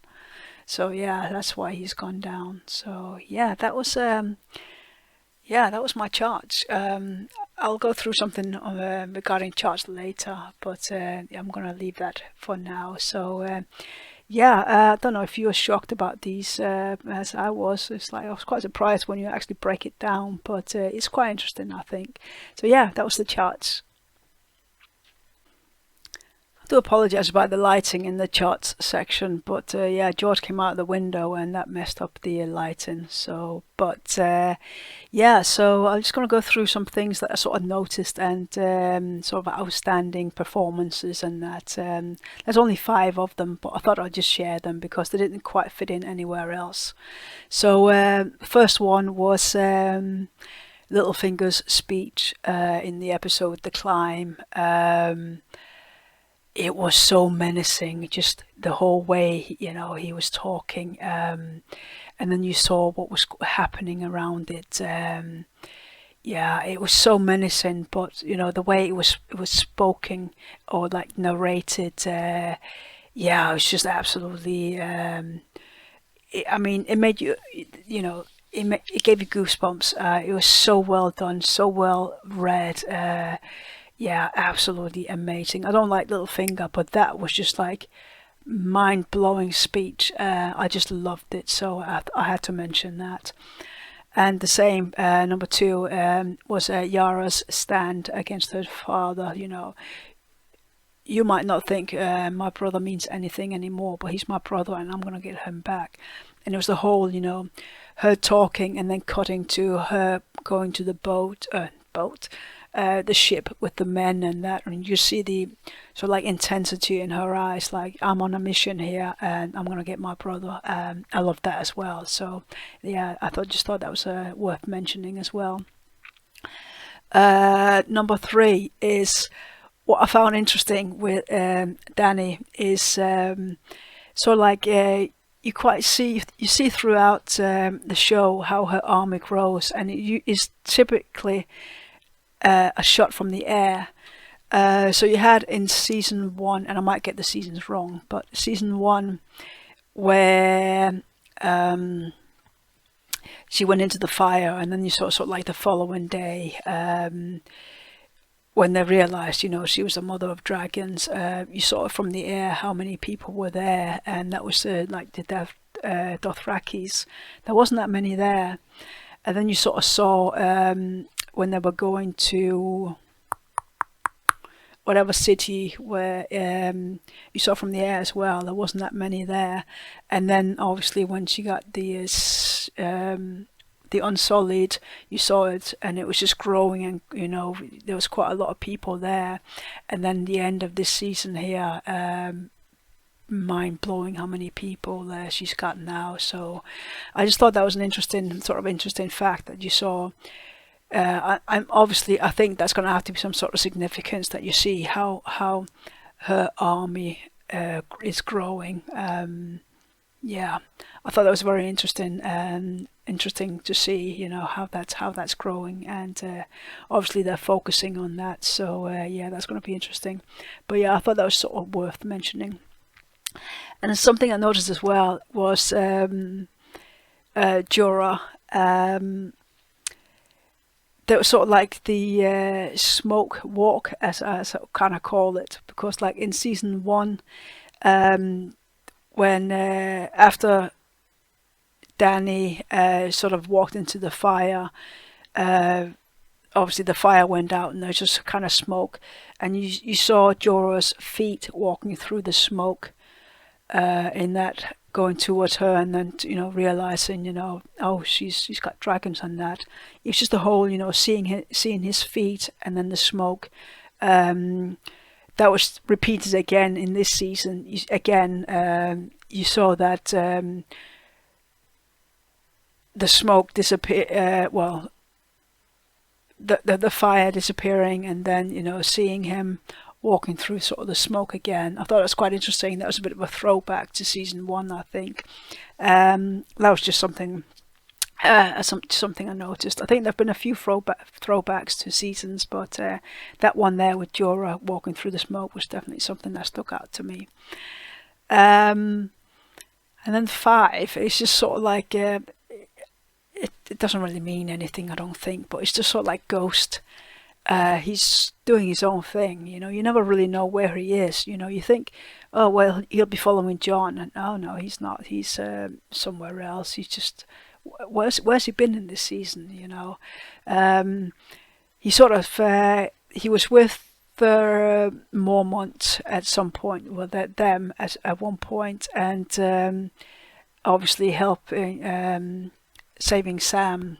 So yeah, that's why he's gone down. So yeah, that was my charts. I'll go through something regarding charts later, but I'm gonna leave that for now. So. Yeah, I don't know if you were shocked about these as I was. It's like I was quite surprised when you actually break it down, but it's quite interesting, I think. So yeah, that was the charts. I do apologise about the lighting in the charts section, but yeah, George came out the window and that messed up the lighting. So, but yeah, so I'm just going to go through some things that I sort of noticed and sort of outstanding performances and that. There's only 5 of them, but I thought I'd just share them because they didn't quite fit in anywhere else. So first one was Littlefinger's speech in the episode The Climb. It was so menacing, just the whole way, you know, he was talking, and then you saw what was happening around it. Yeah, it was so menacing, but you know the way it was spoken or like narrated. Yeah, it was just absolutely. I mean, it made you, you know, it gave you goosebumps. It was so well done, so well read. Yeah, absolutely amazing. I don't like Littlefinger, but that was just like mind-blowing speech. I just loved it, so I had to mention that. And the same, number 2, was Yara's stand against her father. You know, you might not think my brother means anything anymore, but he's my brother and I'm going to get him back. And it was the whole, you know, her talking and then cutting to her going to the the ship with the men and that, and you see the sort of like intensity in her eyes, like I'm on a mission here and I'm gonna get my brother. I love that as well. So yeah, I just thought that was worth mentioning as well. Number 3 is what I found interesting with Dany is sort of like you see throughout the show how her army grows, and it is typically a shot from the air. So you had in season 1, and I might get the seasons wrong, but season 1 where she went into the fire, and then you saw sort of like the following day. when they realized, she was the mother of dragons, you saw from the air how many people were there, and that was like the Dothrakis. There wasn't that many there. And then you sort of saw when they were going to whatever city where you saw from the air as well, there wasn't that many there. And then obviously when she got the Unsullied, you saw it, and it was just growing, and there was quite a lot of people there. And then the end of this season here, mind blowing how many people she's got now. So I just thought that was an interesting fact that you saw. I think that's going to have to be some sort of significance, that you see how her army is growing. Yeah, I thought that was very interesting to see, how that's growing, and obviously they're focusing on that. So yeah, that's going to be interesting. But yeah, I thought that was sort of worth mentioning. And something I noticed as well was Jorah. There was sort of like the smoke walk, as I kind of call it, because like in season 1, when after Dany sort of walked into the fire, obviously the fire went out and there's just kind of smoke, and you saw Jorah's feet walking through the smoke, in that, going towards her, and then realizing oh, she's got dragons on that. It's just the whole seeing his feet and then the smoke. That was repeated again in this season. You saw that the smoke disappear. Well, the fire disappearing, and then seeing him walking through sort of the smoke again. I thought it was quite interesting. That was a bit of a throwback to season 1, I think. That was just something I noticed. I think there've been a few throwbacks to seasons, but that one there with Jorah walking through the smoke was definitely something that stuck out to me. And then 5, it's just sort of like it doesn't really mean anything, I don't think, but it's just sort of like Ghost. He's doing his own thing, you never really know where he is. You think, oh well, he'll be following Jon, and oh no, he's not. He's somewhere else. He's just, where's he been in this season? He sort of he was with the Mormont at some point, well, them at one point, and obviously helping saving Sam.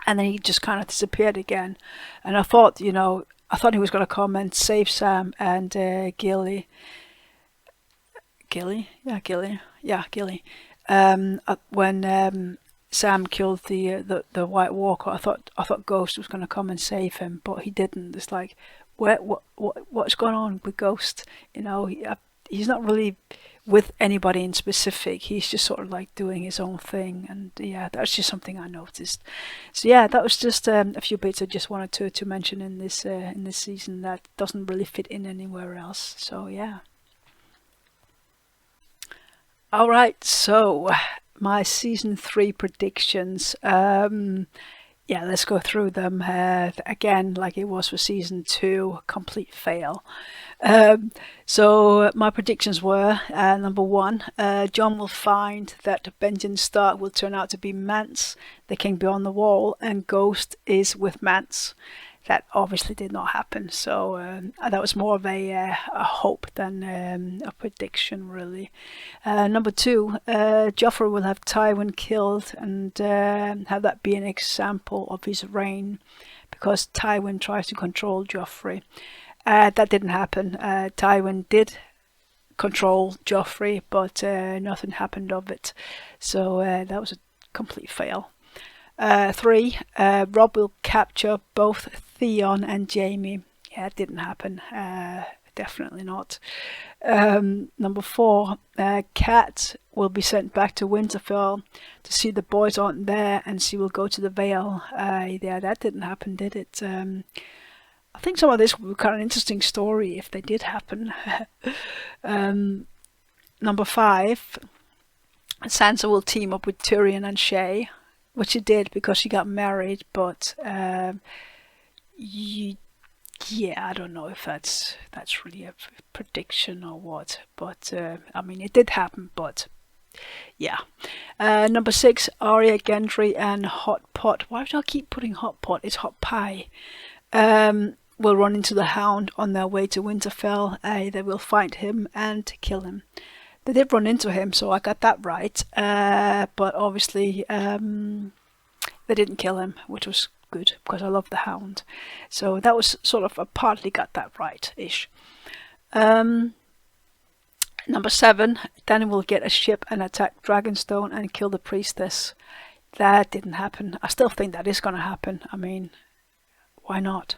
And then he just kind of disappeared again. And I thought, he was going to come and save Sam and Gilly. When Sam killed the White Walker, I thought Ghost was going to come and save him, but he didn't. It's like, what's going on with Ghost? He's not really with anybody in specific. He's just sort of like doing his own thing, and yeah, that's just something I noticed. So yeah, that was just a few bits I just wanted to mention in this season that doesn't really fit in anywhere else. So yeah. All right, so my season 3 predictions. Yeah, let's go through them again, like it was for season 2, complete fail. So my predictions were, number 1, Jon will find that Benjen Stark will turn out to be Mance, the king beyond the wall, and Ghost is with Mance. That obviously did not happen, so that was more of a hope than a prediction, really. Number 2, Joffrey will have Tywin killed, and have that be an example of his reign, because Tywin tries to control Joffrey. That didn't happen. Tywin did control Joffrey, but nothing happened of it, so that was a complete fail. 3, Robb will capture both Theon and Jaime. Yeah, it didn't happen. Definitely not. Number 4, Cat will be sent back to Winterfell to see the boys aren't there, and she will go to the Vale. Yeah, that didn't happen, did it? I think some of this would be kind of an interesting story if they did happen. Number 5, Sansa will team up with Tyrion and Shae, which she did because she got married, but yeah, I don't know if that's really a prediction or what, but I mean, it did happen, but yeah. Number 6, Arya, Gendry, and Hot Pot. Why do I keep putting Hot Pot? It's Hot Pie. Will run into the Hound on their way to Winterfell. They will find him and kill him. They did run into him, so I got that right. But obviously, they didn't kill him, which was good because I love the Hound. So that was sort of, I partly got that right-ish. Number 7, Danny will get a ship and attack Dragonstone and kill the priestess. That didn't happen. I still think that is going to happen. I mean, why not?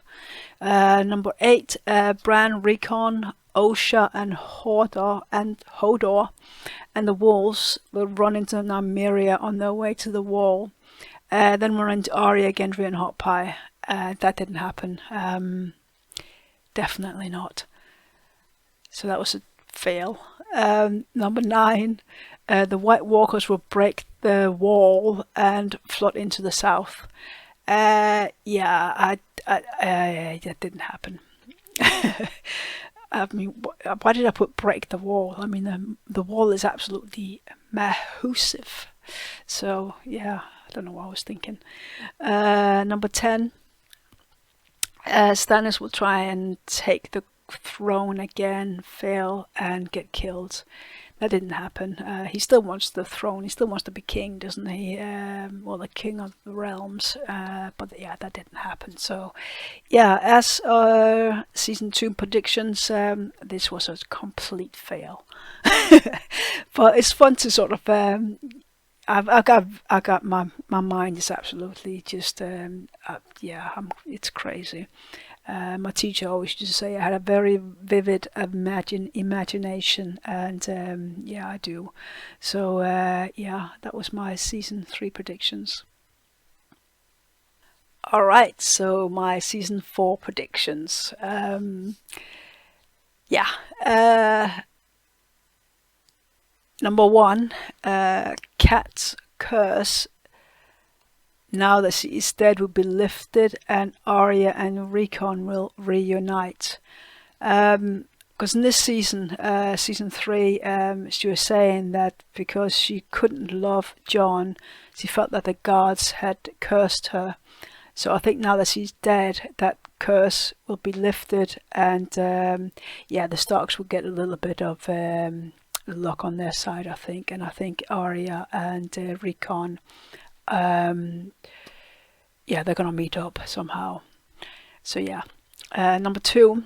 Number 8, Bran, Rickon, Osha, and Hodor and the wolves will run into Nymeria on their way to the wall. Then we're into Arya, Gendry, and Hot Pie. That didn't happen. Definitely not. So that was a fail. Number 9, the White Walkers will break the wall and flood into the south. That didn't happen. I mean, why did I put break the wall? I mean, the wall is absolutely massive. So, yeah, I don't know what I was thinking. Number 10, Stannis will try and take the throne again, fail, and get killed. That didn't happen. He still wants the throne. He still wants to be king, doesn't he? Well, the king of the realms. But yeah, that didn't happen. So, yeah, as season 2 predictions, this was a complete fail. But it's fun to sort of. I got my mind is absolutely just it's crazy. My teacher always used to say I had a very vivid imagination, and I do. So that was my season 3 predictions. All right, so my season 4 predictions. Number 1, Cat's curse, now that she is dead, will be lifted, and Arya and Rickon will reunite. Because in this season, season 3, she was saying that because she couldn't love Jon, she felt that the gods had cursed her. So I think now that she's dead, that curse will be lifted, and the Starks will get a little bit of luck on their side, I think. And I think Arya and Rickon, they're gonna meet up somehow. So number 2,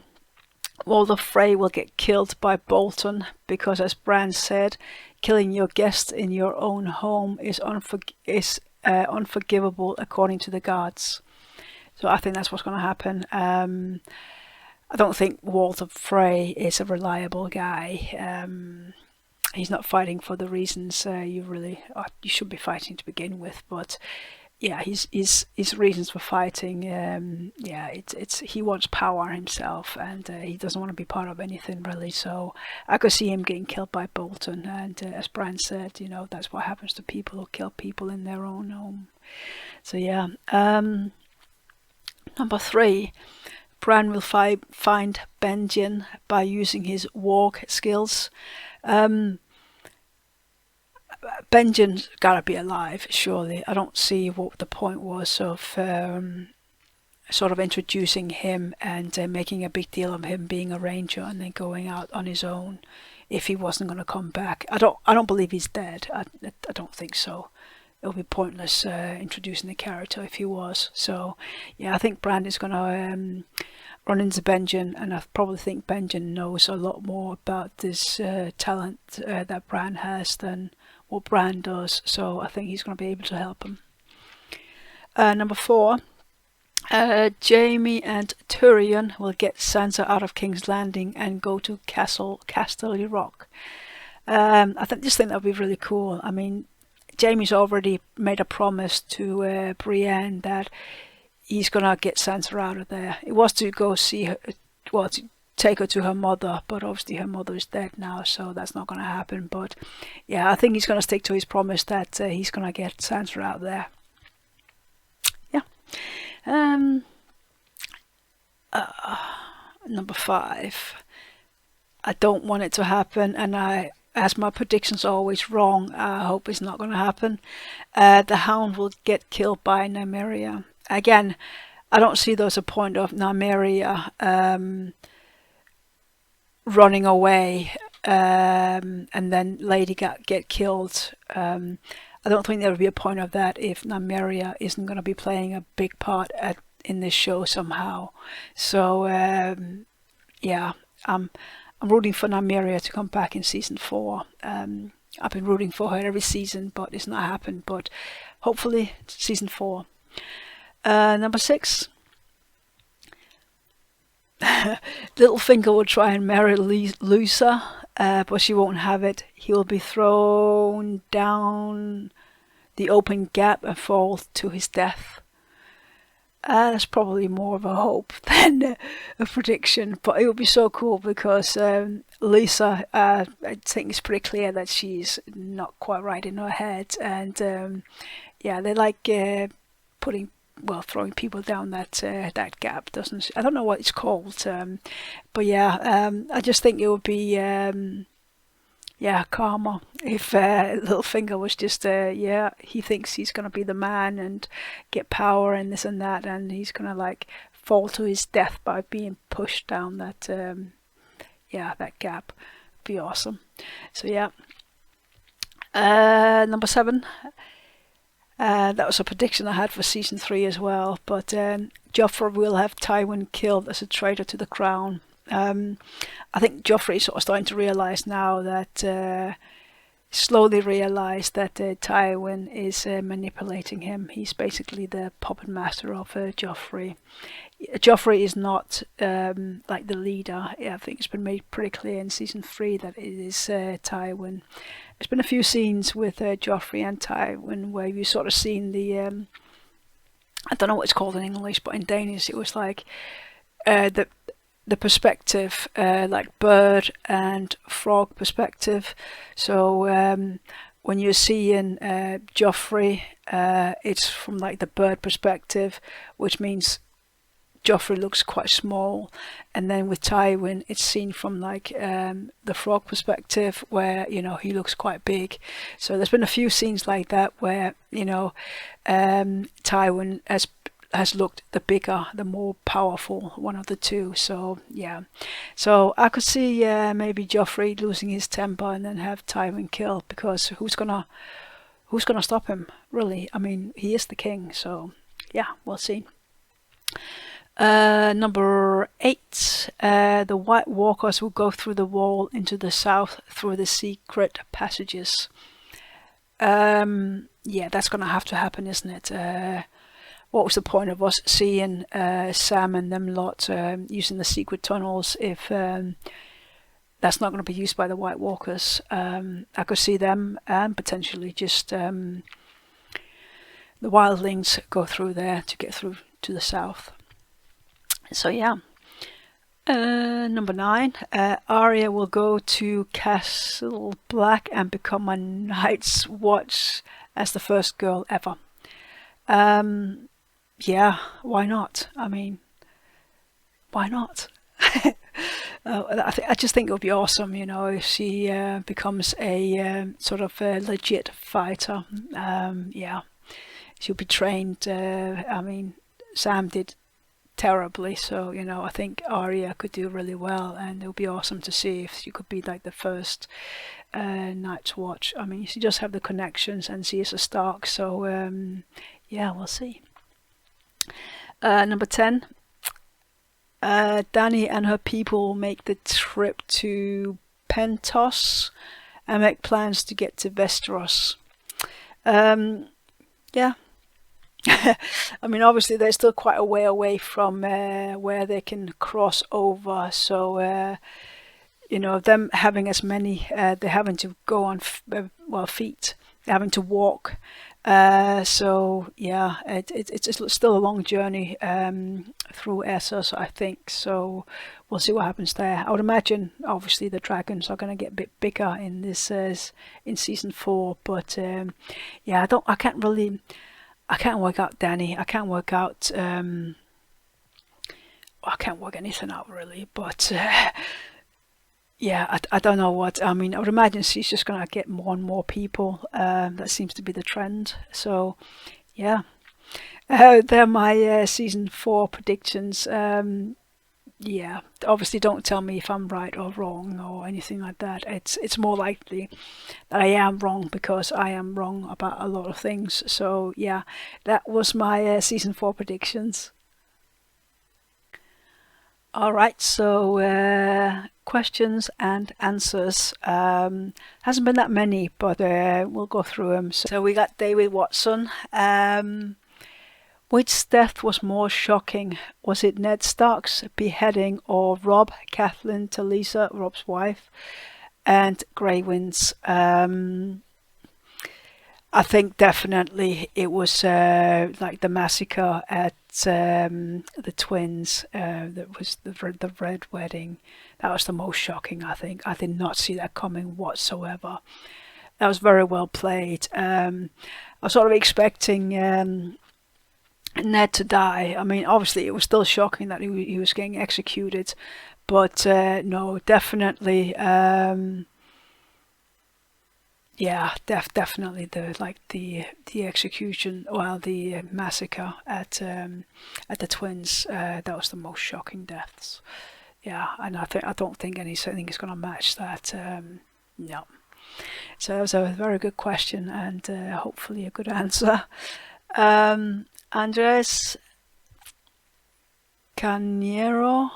Walder Frey will get killed by Bolton, because as Bran said, killing your guest in your own home is unforgivable according to the gods. So I think that's what's going to happen. I don't think Walder Frey is a reliable guy. He's not fighting for the reasons you should be fighting to begin with, but his reasons for fighting, he wants power himself, and he doesn't want to be part of anything really. So I could see him getting killed by Bolton, and as Bran said, that's what happens to people who kill people in their own home. So number 3, Bran will find Benjen by using his warg skills. Benjen's gotta be alive, surely. I don't see what the point was of sort of introducing him and making a big deal of him being a ranger and then going out on his own if he wasn't going to come back. I don't believe he's dead. I don't think so. It would be pointless introducing the character if he was. So I think Bran is going to run into Benjen, and I probably think Benjen knows a lot more about this talent that Bran has than what Bran does. So I think he's going to be able to help him. Number 4, Jaime and Tyrion will get Sansa out of King's Landing and go to Casterly Rock. I just think that would be really cool. I mean, Jaime's already made a promise to Brienne that he's gonna get Sansa out of there. It was to go see her, to take her to her mother, but obviously her mother is dead now, so that's not gonna happen. But I think he's gonna stick to his promise that he's gonna get Sansa out of there. Number 5. I don't want it to happen, and as my predictions are always wrong, I hope it's not going to happen. The Hound will get killed by Nymeria. Again, I don't see there's a point of Nymeria running away and then Lady get killed. I don't think there would be a point of that if Nymeria isn't going to be playing a big part in this show somehow. So yeah, I'm rooting for Nymeria to come back in season 4. I've been rooting for her every season, but it's not happened. But hopefully, season 4. Number 6. Littlefinger will try and marry Lysa, but she won't have it. He will be thrown down the open gap and fall to his death. That's probably more of a hope than a prediction, but it would be so cool because Lysa, I think it's pretty clear that she's not quite right in her head, and yeah, they like throwing people down that gap, doesn't she? I don't know what it's called, but yeah, I just think it would be karma if Littlefinger was just he thinks he's gonna be the man and get power and this and that, and he's gonna like fall to his death by being pushed down that that gap. Be awesome. So yeah, number 7. That was a prediction I had for season 3 as well, but Joffrey will have Tywin killed as a traitor to the crown. I think Joffrey is sort of starting to realise now that slowly realise that Tywin is manipulating him. He's basically the puppet master of Joffrey. Joffrey is not like the leader. I think it's been made pretty clear in season 3 that it is Tywin. There's been a few scenes with Joffrey and Tywin where you sort of seen the I don't know what it's called in English, but in Danish it was like the perspective, like bird and frog perspective. So when you're seeing Joffrey, it's from like the bird perspective, which means Joffrey looks quite small, and then with Tywin it's seen from like the frog perspective, where he looks quite big. So there's been a few scenes like that where Tywin has looked the bigger, the more powerful one of the two. So yeah, so I could see maybe Joffrey losing his temper and then have Tywin killed, because who's gonna stop him, really? I mean, he is the king. So yeah, we'll see. Number 8, the White Walkers will go through the wall into the south through the secret passages. Yeah, that's gonna have to happen, isn't it? What was the point of us seeing Sam and them lot using the secret tunnels if that's not going to be used by the White Walkers? I could see them and potentially just the wildlings go through there to get through to the south. So yeah. Number 9, Arya will go to Castle Black and become a Night's Watch as the first girl ever. Yeah, why not? I mean, why not? I just think it would be awesome, if she becomes a sort of a legit fighter. Yeah, she'll be trained. I mean, Sam did terribly, so I think Arya could do really well, and it would be awesome to see if she could be like the first Night's Watch. I mean, she just have the connections, and she is a Stark, so yeah, we'll see. Number 10, Dany and her people will make the trip to Pentos and make plans to get to Westeros. Yeah. I mean, obviously they're still quite a way away from where they can cross over, so them having as many, they're having to go on feet, they're having to walk. So yeah, it's still a long journey through Essos, I think. So we'll see what happens there. I would imagine, obviously, the dragons are going to get a bit bigger in this in season 4. But yeah, I can't work out Dany. I can't work out I can't work anything out really, but yeah, I don't know what. I mean, I would imagine she's just gonna get more and more people. That seems to be the trend. So yeah, they're my season 4 predictions. Yeah, obviously don't tell me if I'm right or wrong or anything like that. It's more likely that I am wrong because I am wrong about a lot of things. So yeah, that was my season 4 predictions. All right, so questions and answers. Hasn't been that many, but we'll go through them. So we got David Watson. Which death was more shocking? Was it Ned Stark's beheading or Robb, Catelyn, Talisa, Robb's wife, and Grey Wind's? I think definitely it was like the massacre at the twins. That was the Red Wedding. That was the most shocking, I think. I did not see that coming whatsoever. That was very well played. I was sort of expecting Ned to die. I mean, obviously it was still shocking that he was getting executed, but no, definitely. Yeah, definitely the execution, well, the massacre at the twins. That was the most shocking deaths. Yeah, and I don't think anything is going to match that. No. So that was a very good question and hopefully a good answer. Andres Caniero.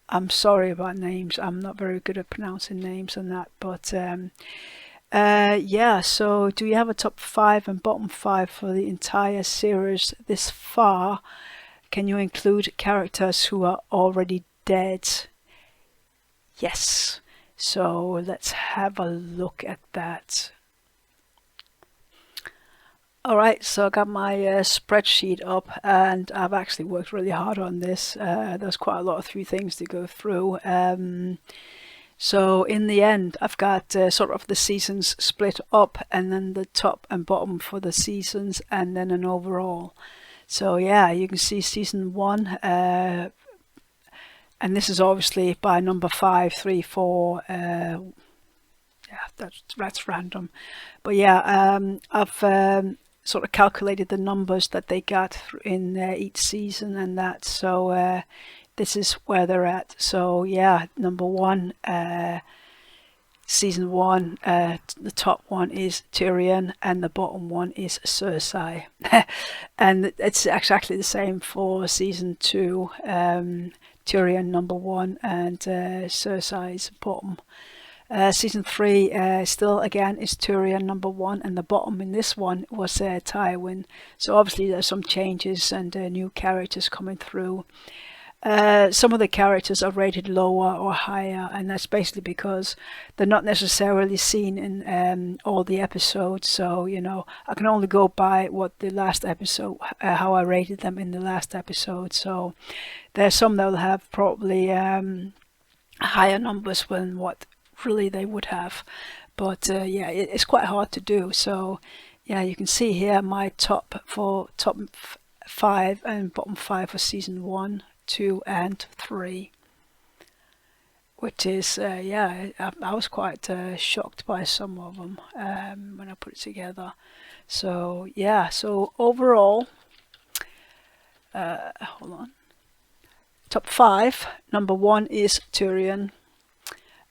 I'm sorry about names. I'm not very good at pronouncing names and that, but. Yeah, so do you have a top 5 and bottom 5 for the entire series this far? Can you include characters who are already dead? Yes. So let's have a look at that. Alright, so I got my spreadsheet up and I've actually worked really hard on this. There's quite a lot of 3 things to go through. So in the end, I've got sort of the seasons split up and then the top and bottom for the seasons and then an overall. So yeah, you can see season 1, and this is obviously by number 5, 3, 4. Yeah, that's random. But yeah, I've sort of calculated the numbers that they got in each season and that. So this is where they're at. So yeah, number 1, season 1, the top one is Tyrion and the bottom one is Cersei. And it's exactly the same for season 2. Tyrion number 1 and Cersei's bottom. Season 3 still again is Tyrion number 1 and the bottom in this one was Tywin. So obviously there's some changes and new characters coming through. Some of the characters are rated lower or higher, and that's basically because they're not necessarily seen in all the episodes. So, you know, I can only go by what the last episode, how I rated them in the last episode. So there's some that will have probably higher numbers than what really they would have. But yeah, it's quite hard to do. So yeah, you can see here my top 5 and bottom 5 for season 1, 2 and 3, which is yeah, I was quite shocked by some of them when I put it together. So yeah, so overall, hold on, top 5, number 1 is Tyrion,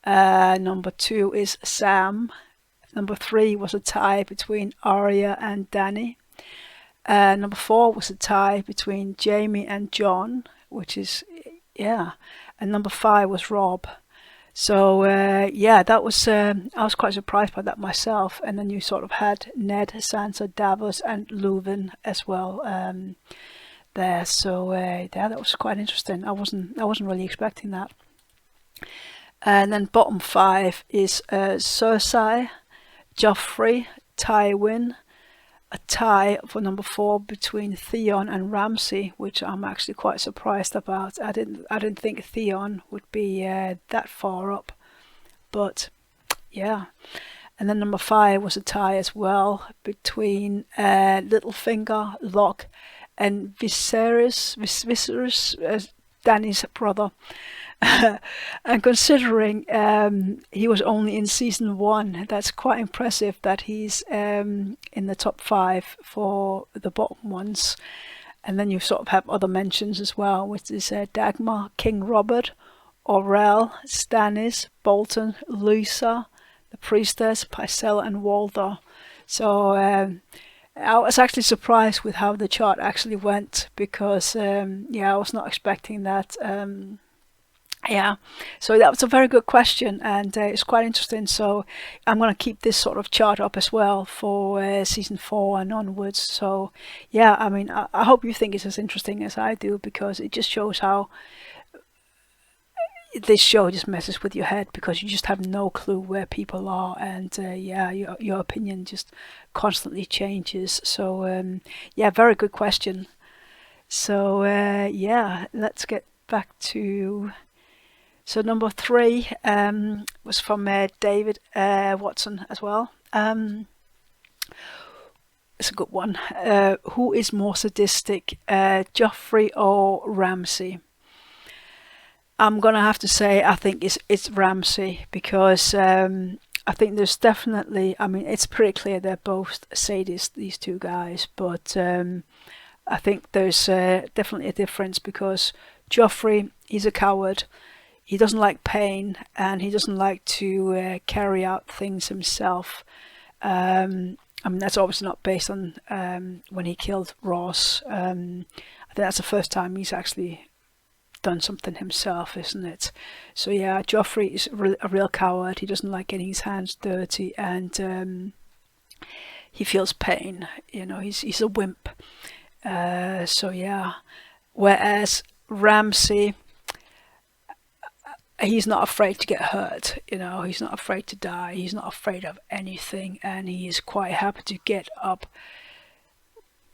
number 2 is Sam, number 3 was a tie between Arya and Dany, number 4 was a tie between Jaime and Jon, which is, yeah, and number 5 was Robb. So yeah, that was I was quite surprised by that myself. And then you sort of had Ned, Sansa, Davos and Luwin as well there. So yeah, that was quite interesting. I wasn't really expecting that. And then bottom 5 is Cersei, Joffrey, Tywin, a tie for number 4 between Theon and Ramsay, which I'm actually quite surprised about. I didn't think Theon would be that far up, but yeah. And then number 5 was a tie as well between Littlefinger, Locke, and Viserys. Dany's brother. And considering he was only in season 1, that's quite impressive that he's in the top 5 for the bottom ones. And then you sort of have other mentions as well, which is Dagmar, King Robert, Orell, Stannis, Bolton, Lysa, the Priestess, Pycelle, and Walder. So I was actually surprised with how the chart actually went, because I was not expecting that. So that was a very good question, and it's quite interesting. So I'm going to keep this sort of chart up as well for season 4 and onwards. So yeah, I mean, I hope you think it's as interesting as I do, because it just shows how this show just messes with your head, because you just have no clue where people are, and your opinion just constantly changes. So very good question. So let's get back to. So number 3 was from David Watson as well. It's a good one. Who is more sadistic, Joffrey or Ramsay? I'm gonna have to say I think it's Ramsay, because I think there's definitely. I mean, it's pretty clear they're both sadists, these two guys, but I think there's definitely a difference, because Joffrey, he's a coward. He doesn't like pain, and he doesn't like to carry out things himself. I mean, that's obviously not based on when he killed Ross. I think that's the first time he's actually done something himself, isn't it? So yeah, Joffrey is a real coward. He doesn't like getting his hands dirty, and he feels pain. You know, he's a wimp. So yeah. Whereas Ramsay, he's not afraid to get hurt, you know, he's not afraid to die, he's not afraid of anything, and he is quite happy to get up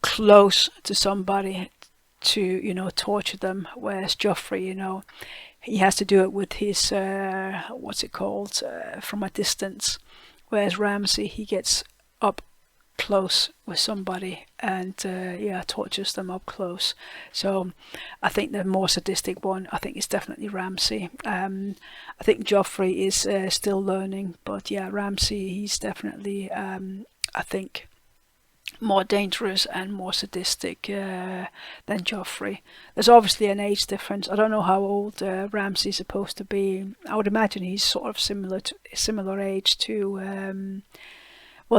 close to somebody to, you know, torture them. Whereas Joffrey, you know, he has to do it with his, from a distance. Whereas Ramsay, he gets up close with somebody and tortures them up close. So I think the more sadistic one, I think, is definitely Ramsay. I think Joffrey is still learning, but yeah, Ramsay, he's definitely I think more dangerous and more sadistic than Joffrey. There's obviously an age difference. I don't know how old Ramsay's supposed to be. I would imagine he's sort of similar age to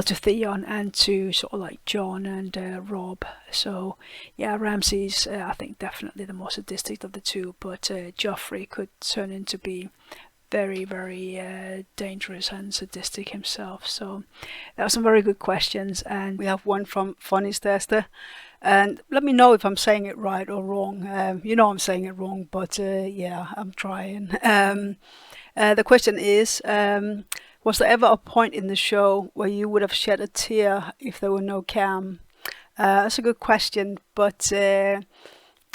to Theon and to sort of like Jon and Robb. So yeah, Ramsay's I think definitely the more sadistic of the two, but Joffrey could turn into be very, very dangerous and sadistic himself. So that was some very good questions, and we have one from Funny Tester. And let me know if I'm saying it right or wrong. You know I'm saying it wrong, but I'm trying. The question is, was there ever a point in the show where you would have shed a tear if there were no cam? That's a good question, but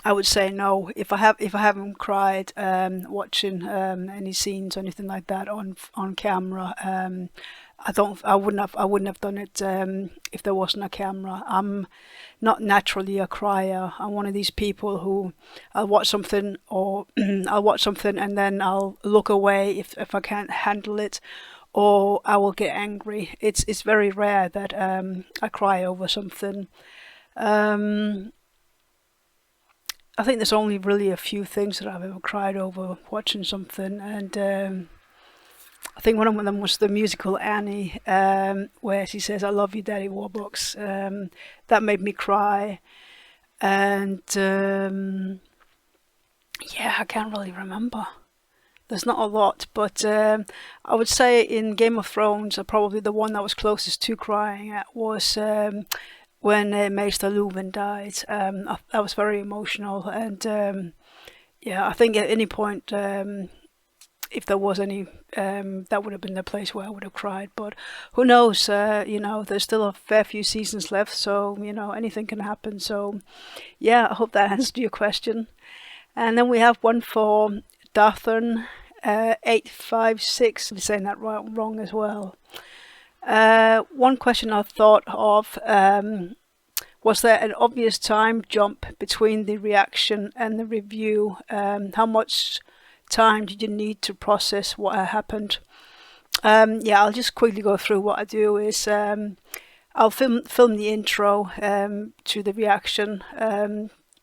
I would say no. If I haven't cried watching any scenes or anything like that on camera, I wouldn't have done it if there wasn't a camera. I'm not naturally a crier. I'm one of these people who I'll watch something and then I'll look away if I can't handle it, or I will get angry. It's very rare that I cry over something. I think there's only really a few things that I've ever cried over watching something, and I think one of them was the musical Annie, where she says, "I love you, Daddy Warbucks." That made me cry, and I can't really remember. There's not a lot, but I would say in Game of Thrones, probably the one that was closest to crying at was when Maester Luwin died. I was very emotional, and I think at any point, if there was any, that would have been the place where I would have cried. But who knows? There's still a fair few seasons left, so anything can happen. So I hope that answered your question. And then we have one for Darthurn 856. I'm saying that wrong as well. One question I thought of Was there an obvious time jump between the reaction and the review? How much time did you need to process what had happened? Yeah, I'll just quickly go through what I do is I'll film the intro to the reaction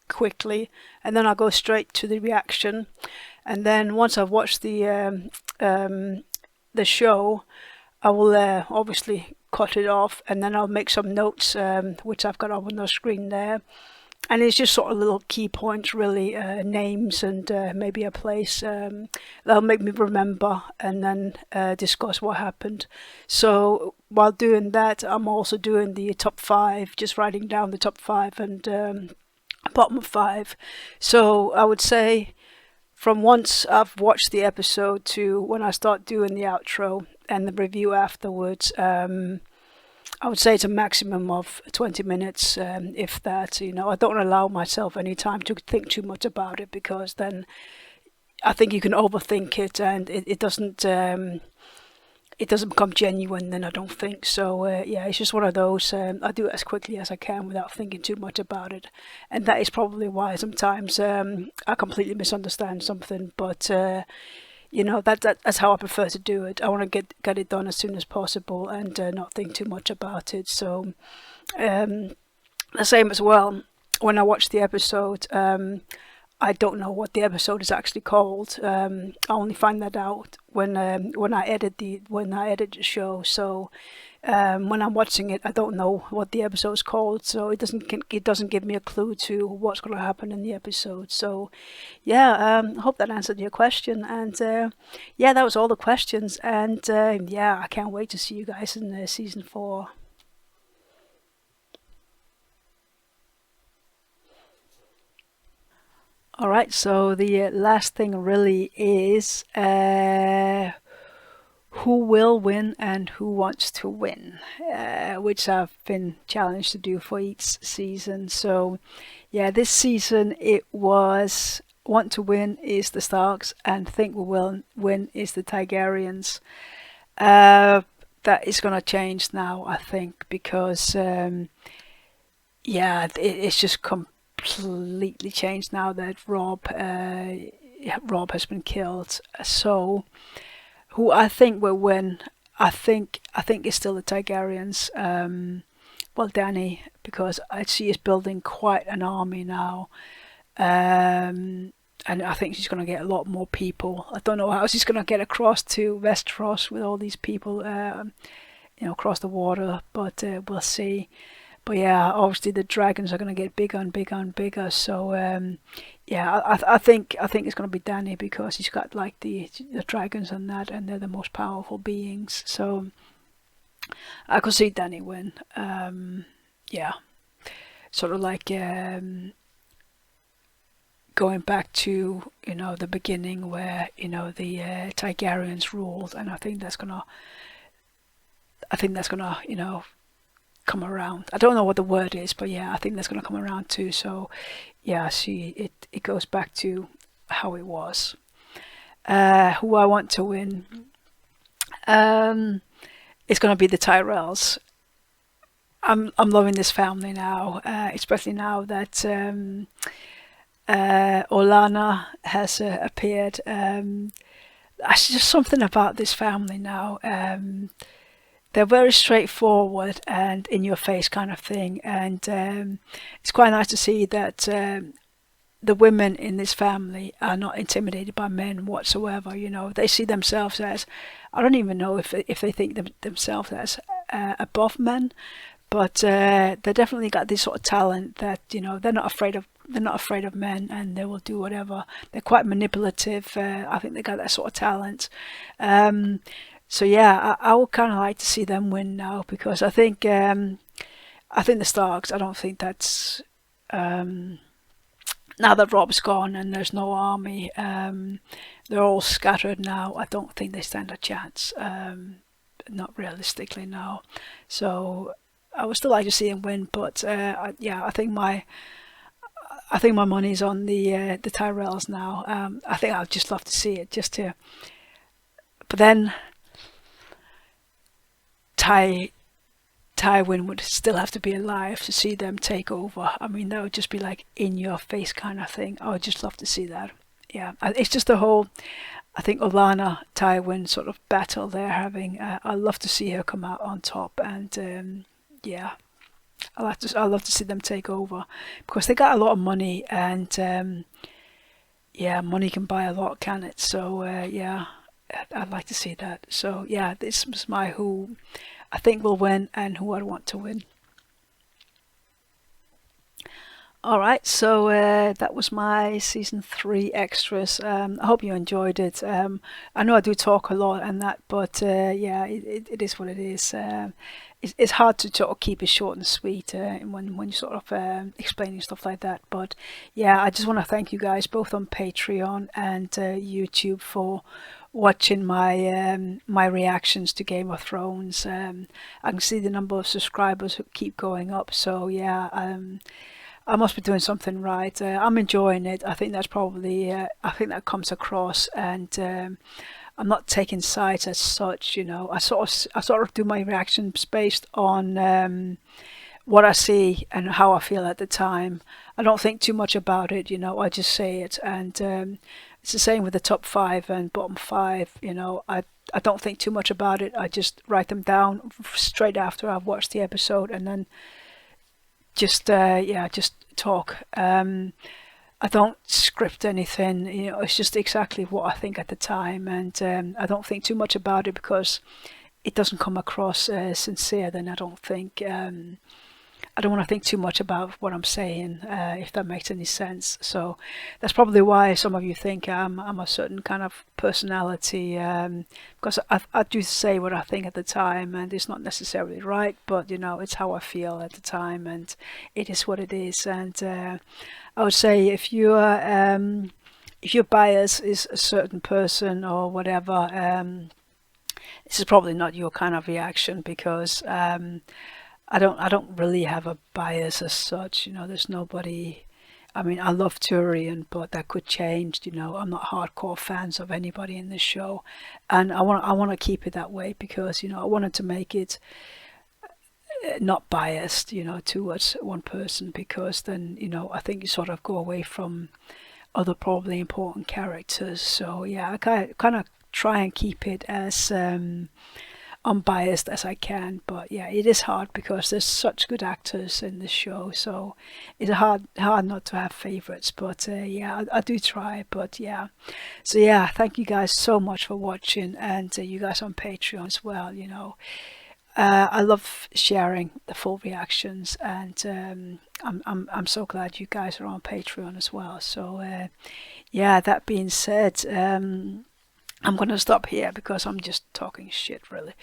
quickly, and then I'll go straight to the reaction, and then once I've watched the show, I will obviously cut it off, and then I'll make some notes which I've got up on the screen there, and it's just sort of little key points, really, names and maybe a place that'll make me remember, and then discuss what happened. So while doing that, I'm also doing the top 5, just writing down the top 5 and bottom 5. So I would say from once I've watched the episode to when I start doing the outro and the review afterwards, I would say it's a maximum of 20 minutes, if that. I don't allow myself any time to think too much about it, because then I think you can overthink it, and it doesn't become genuine then, I don't think. So yeah, it's just one of those. I do it as quickly as I can without thinking too much about it, and that is probably why sometimes I completely misunderstand something. But that's how I prefer to do it. I want to get it done as soon as possible and not think too much about it. So the same as well, when I watch the episode, I don't know what the episode is actually called. I only find that out when I edit the show. So when I'm watching it, I don't know what the episode is called, so it doesn't give me a clue to what's going to happen in the episode. So yeah, I hope that answered your question, and yeah, that was all the questions, and yeah, I can't wait to see you guys in season 4. All right, so the last thing really is who will win and who wants to win, which I've been challenged to do for each season. So yeah, this season it was want to win is the Starks and think we will win is the Targaryens. That is going to change now, I think, because yeah, it's just completely changed now that Rob has been killed. So who I think will win, I think is still the Targaryens. Well, Dany, because she is building quite an army now, and I think she's going to get a lot more people. I don't know how she's going to get across to Westeros with all these people, across the water, but we'll see. But yeah, obviously the dragons are going to get bigger and bigger and bigger. So yeah, I think it's going to be Dany, because he's got like the dragons and that, and they're the most powerful beings. So I could see Dany win. Yeah, sort of like going back to the beginning where the Targaryens ruled, and I think that's gonna come around. I don't know what the word is, but yeah, I think that's going to come around too. So yeah, it goes back to how it was. Who I want to win, it's going to be the Tyrells. I'm loving this family now, especially now that Olenna has appeared. There's just something about this family now. They're very straightforward and in your face kind of thing, and it's quite nice to see that the women in this family are not intimidated by men whatsoever. They see themselves as, I don't even know if they think themselves as above men, but they definitely got this sort of talent that they're not afraid of men, and they will do whatever. They're quite manipulative. I think they got that sort of talent. So yeah, I would kind of like to see them win now, because I think the Starks, I don't think that's now that Rob's gone and there's no army, they're all scattered now. I don't think they stand a chance, not realistically now. So I would still like to see them win, but yeah, I think my money's on the Tyrells now. I think I'd just love to see it, but then Tywin Tywin would still have to be alive to see them take over. I mean, that would just be like in your face kind of thing. I would just love to see that. Yeah, it's just the whole, I think, Olenna Tywin sort of battle they're having. I love to see her come out on top, and yeah, I love to see them take over because they got a lot of money, and yeah, money can buy a lot, can it? So yeah, I'd like to see that. So yeah, this was my who I think will win and who I want to win. All right, so that was my season 3 extras. I hope you enjoyed it. I know I do talk a lot and that, but yeah, it is what it is. It's hard to sort of keep it short and sweet when you sort of explaining stuff like that. But yeah, I just want to thank you guys both on Patreon and YouTube for watching my reactions to Game of Thrones. I can see the number of subscribers who keep going up. So yeah, I must be doing something right. I'm enjoying it. I think that's probably, I think that comes across, and I'm not taking sides as such. I sort of do my reactions based on what I see and how I feel at the time. I don't think too much about it. I just say it, and it's the same with the top 5 and bottom 5. I don't think too much about it. I just write them down straight after I've watched the episode, and then just talk. I don't script anything. It's just exactly what I think at the time, and I don't think too much about it because it doesn't come across sincere. Then I don't think I don't want to think too much about what I'm saying, if that makes any sense. So that's probably why some of you think I'm a certain kind of personality, because I do say what I think at the time, and it's not necessarily right, but it's how I feel at the time, and it is what it is. And I would say if your bias is a certain person or whatever, this is probably not your kind of reaction, because I don't really have a bias as such. There's nobody. I mean, I love Tyrion, but that could change. I'm not hardcore fans of anybody in this show, and I want to keep it that way because I wanted to make it not biased, towards one person, because then I think you sort of go away from other probably important characters. So yeah, I kind of try and keep it as unbiased as I can, but yeah, it is hard because there's such good actors in this show, so it's hard not to have favorites. But yeah, I do try. But yeah, so yeah, thank you guys so much for watching, and you guys on Patreon as well. I love sharing the full reactions, and I'm so glad you guys are on Patreon as well. So yeah, that being said, I'm going to stop here because I'm just talking shit, really.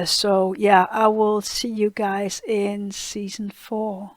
So yeah, I will see you guys in season 4.